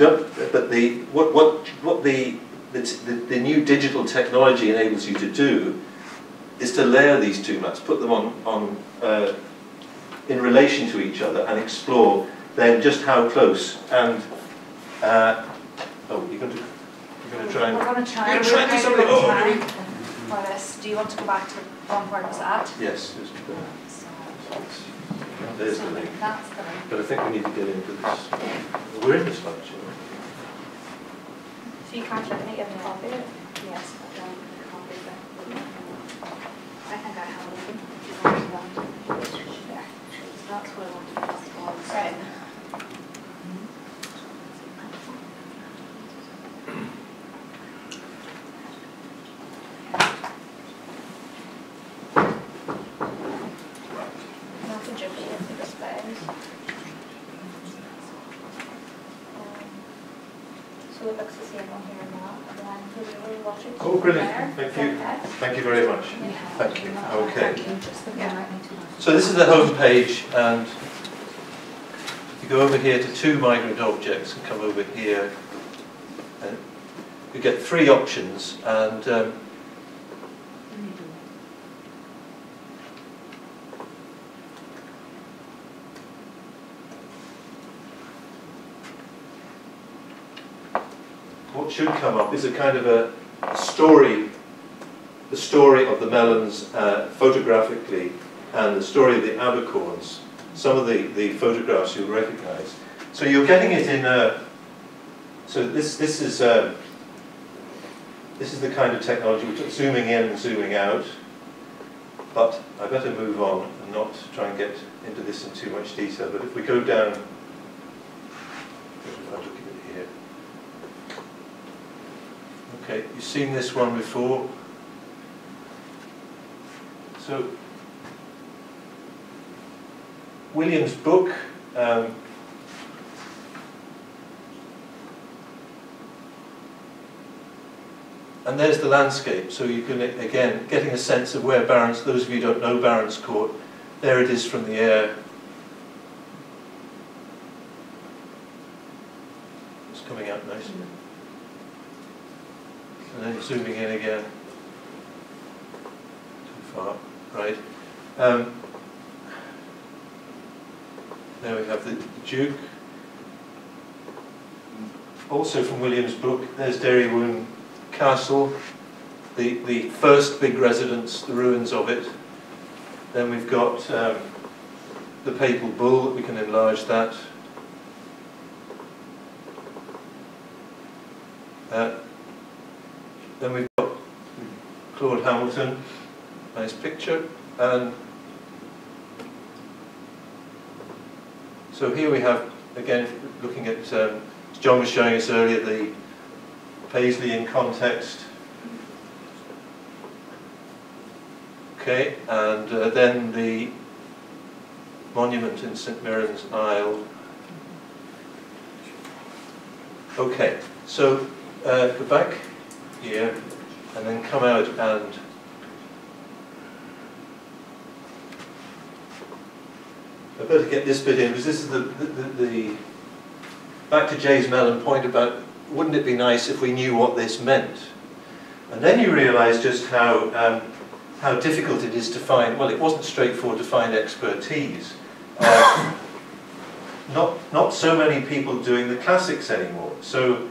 But what the new digital technology enables you to do is to layer these two maps, put them on in relation to each other, and explore then just how close. And you're going to try and. We're going to try. You're trying to do something. For this, do you want to go back to one where it was at? Yes. There's the link. That's the link. But I think we need to get into this. We're in this function. So you can't let me get a copy of it? Yes, I don't copy of it. I think I have it. There. That's what I want to do. Right. So it looks the same on here now, and then we will watch it. Oh, brilliant. Thank you. Thank you very much. Thank you. Okay. So this is the home page, and you go over here to two migrant objects and come over here, and you get three options, and what should come up is a kind of a story, the story of the Melons photographically, and the story of the Abercorns. Some of the photographs you'll recognise. So you're getting it in so this is the kind of technology which is zooming in and zooming out. But I better move on and not try and get into this in too much detail. But if we go down, if I look at it here. Okay, you've seen this one before. So William's book, and there's the landscape, so you can, again, getting a sense of where Barons, those of you who don't know Barons Court, there it is from the air. It's coming out nicely. And then zooming in again. Too far, right. There we have the Duke. Also from William's book, there's Derrywoon Castle, the first big residence, the ruins of it. Then we've got the Papal Bull, we can enlarge that. Then we've got Claude Hamilton, nice picture. And so here we have, again, looking at, John was showing us earlier, the Paisley in context. Okay, and then the monument in St Mirren's Isle. Okay, so go back here and then come out, and I better get this bit in, because this is the back to Jay's Melon point about, wouldn't it be nice if we knew what this meant? And then you realise just how difficult it is to find, well, it wasn't straightforward to find expertise. Not so many people doing the classics anymore. So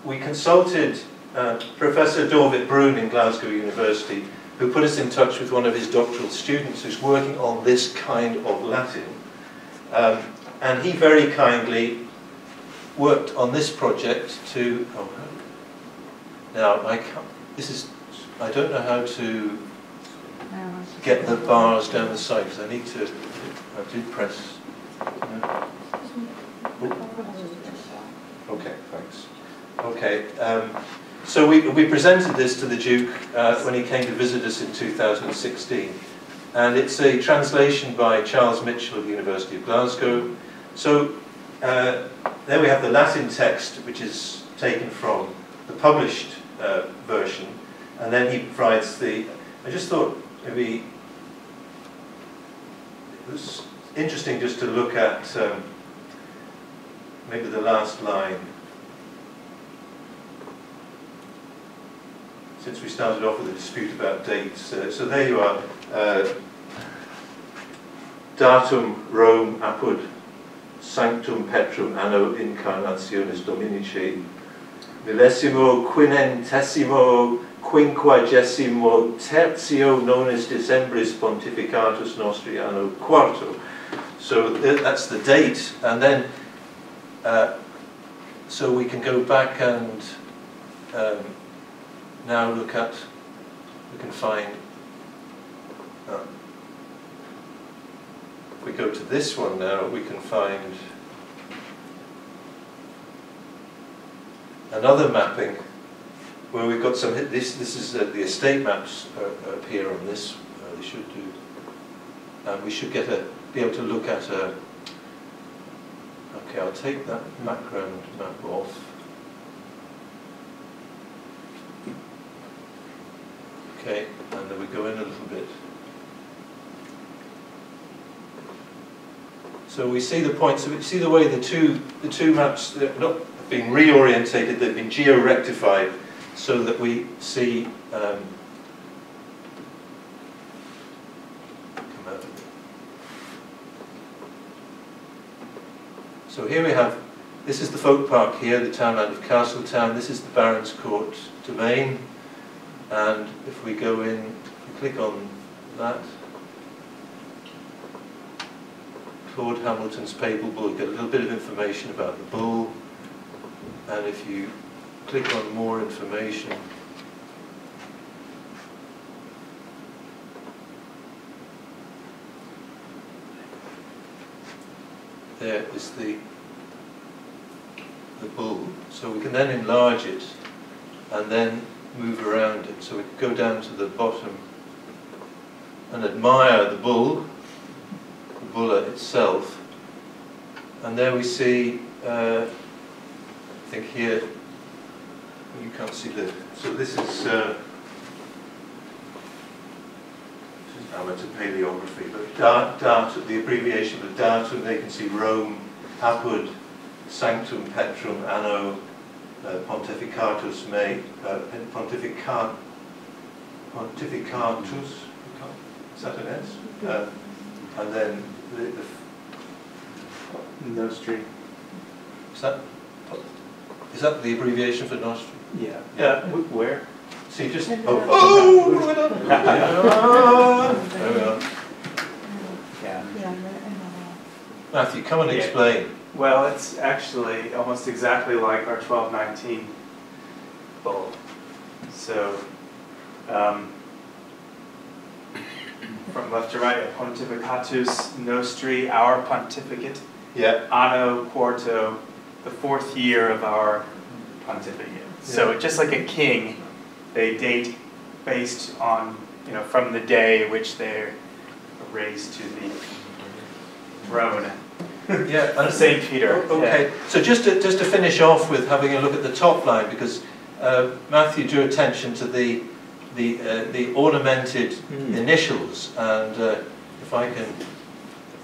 we consulted Professor Dorvit Brune in Glasgow University, who put us in touch with one of his doctoral students who's working on this kind of Latin. And he very kindly worked on this project to, now I don't know how to get the bars down the side, because I did press. Okay, thanks. Okay, so we presented this to the Duke when he came to visit us in 2016. And it's a translation by Charles Mitchell of the University of Glasgow. So there we have the Latin text, which is taken from the published version, and then he provides the, I just thought maybe it was interesting just to look at maybe the last line. Since we started off with a dispute about dates, so there you are. Datum Rome apud Sanctum Petrum anno incarnationis Dominici millesimo quinentesimo quinquagesimo tertio nonis Decembris pontificatus nostri anno quarto. So that's the date, and then so we can go back and now look at, we can find, if we go to this one now, we can find another mapping where we've got some, this is the estate maps appear on this, they should do, and we should be able to look at a, okay, I'll take that background map off. Okay, and then we go in a little bit. So we see the points. So we see the way the two maps have not been reorientated; they've been geo-rectified, so that we see. Come out of it. So here we have. This is the folk park here, the townland of Castletown. This is the Barons Court domain. And if we go in, if we click on that, Claude Hamilton's Papal Bull, you get a little bit of information about the bull. And if you click on more information, there is the bull. So we can then enlarge it and then move around it. So we can go down to the bottom and admire the bull, the bulla itself. And there we see think here, you can't see the, so this is amateur paleography, but datum, the abbreviation of datum, they can see Rome, Apud, Sanctum Petrum, Anno, Pontificatus Mei, Pontificatus, is that an S? And then the Nostri. Is that the abbreviation for Nostri? Yeah. Yeah. Where? See, just oh, what have I done? There we are. Yeah. Matthew, come and explain. Well, it's actually almost exactly like our 1219 bull. So, from left to right, Pontificatus Nostri, our pontificate. Yeah. Anno Quarto, the 4th year of our pontificate. Yeah. So, just like a king, they date based on, from the day in which they're raised to the throne. Yeah, and St. Peter. Okay, yeah. So just to finish off with having a look at the top line, because Matthew drew attention to the ornamented initials, and if I can,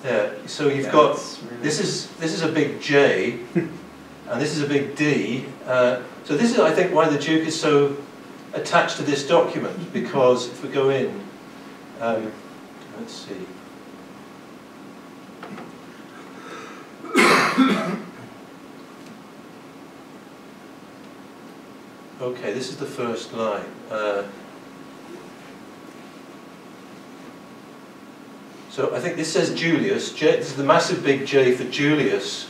there. So you've got really this is a big J, and this is a big D. So this is, I think, why the Duke is so attached to this document, because if we go in, let's see. Okay, this is the first line. So I think this says Julius. This is the massive big J for Julius.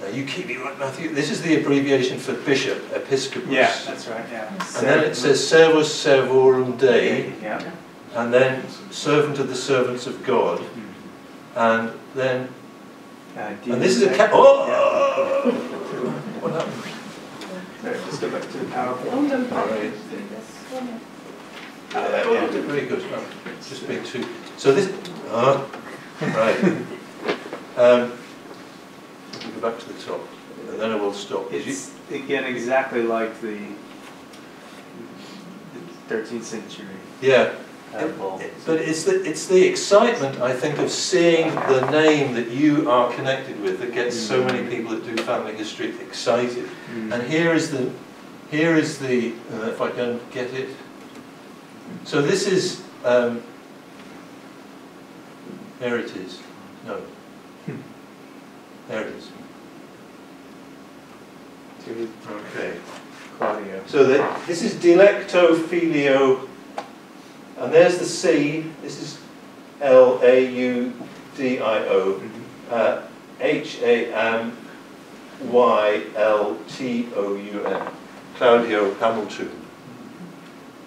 Now you keep me right, Matthew. This is the abbreviation for bishop, episcopus. Yeah, that's right. Yeah. And then it says servus servorum Dei. Yeah. And then servant of the servants of God. And then. And this is a oh! What happened? There, just go back to the PowerPoint. Yeah, very good. Oh, just being too. So this. Right. We'll go back to the top, and then I will stop. It's again exactly like the 13th century. Yeah. But it's the excitement, I think, of seeing the name that you are connected with that gets so many people that do family history excited. And here is the if I can get it. So this is there it is. No. There it is. Okay. Claudio. So this is Delecto Filio. And there's the C, this is Laudio, Hamylton, Claudio Hamilton.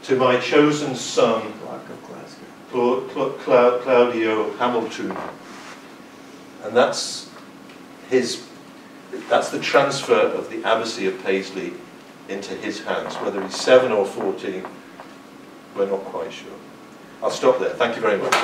To my chosen son, Claudio Hamilton. And that's the transfer of the Abbacy of Paisley into his hands. Whether he's 7 or 14, we're not quite sure. I'll stop there. Thank you very much.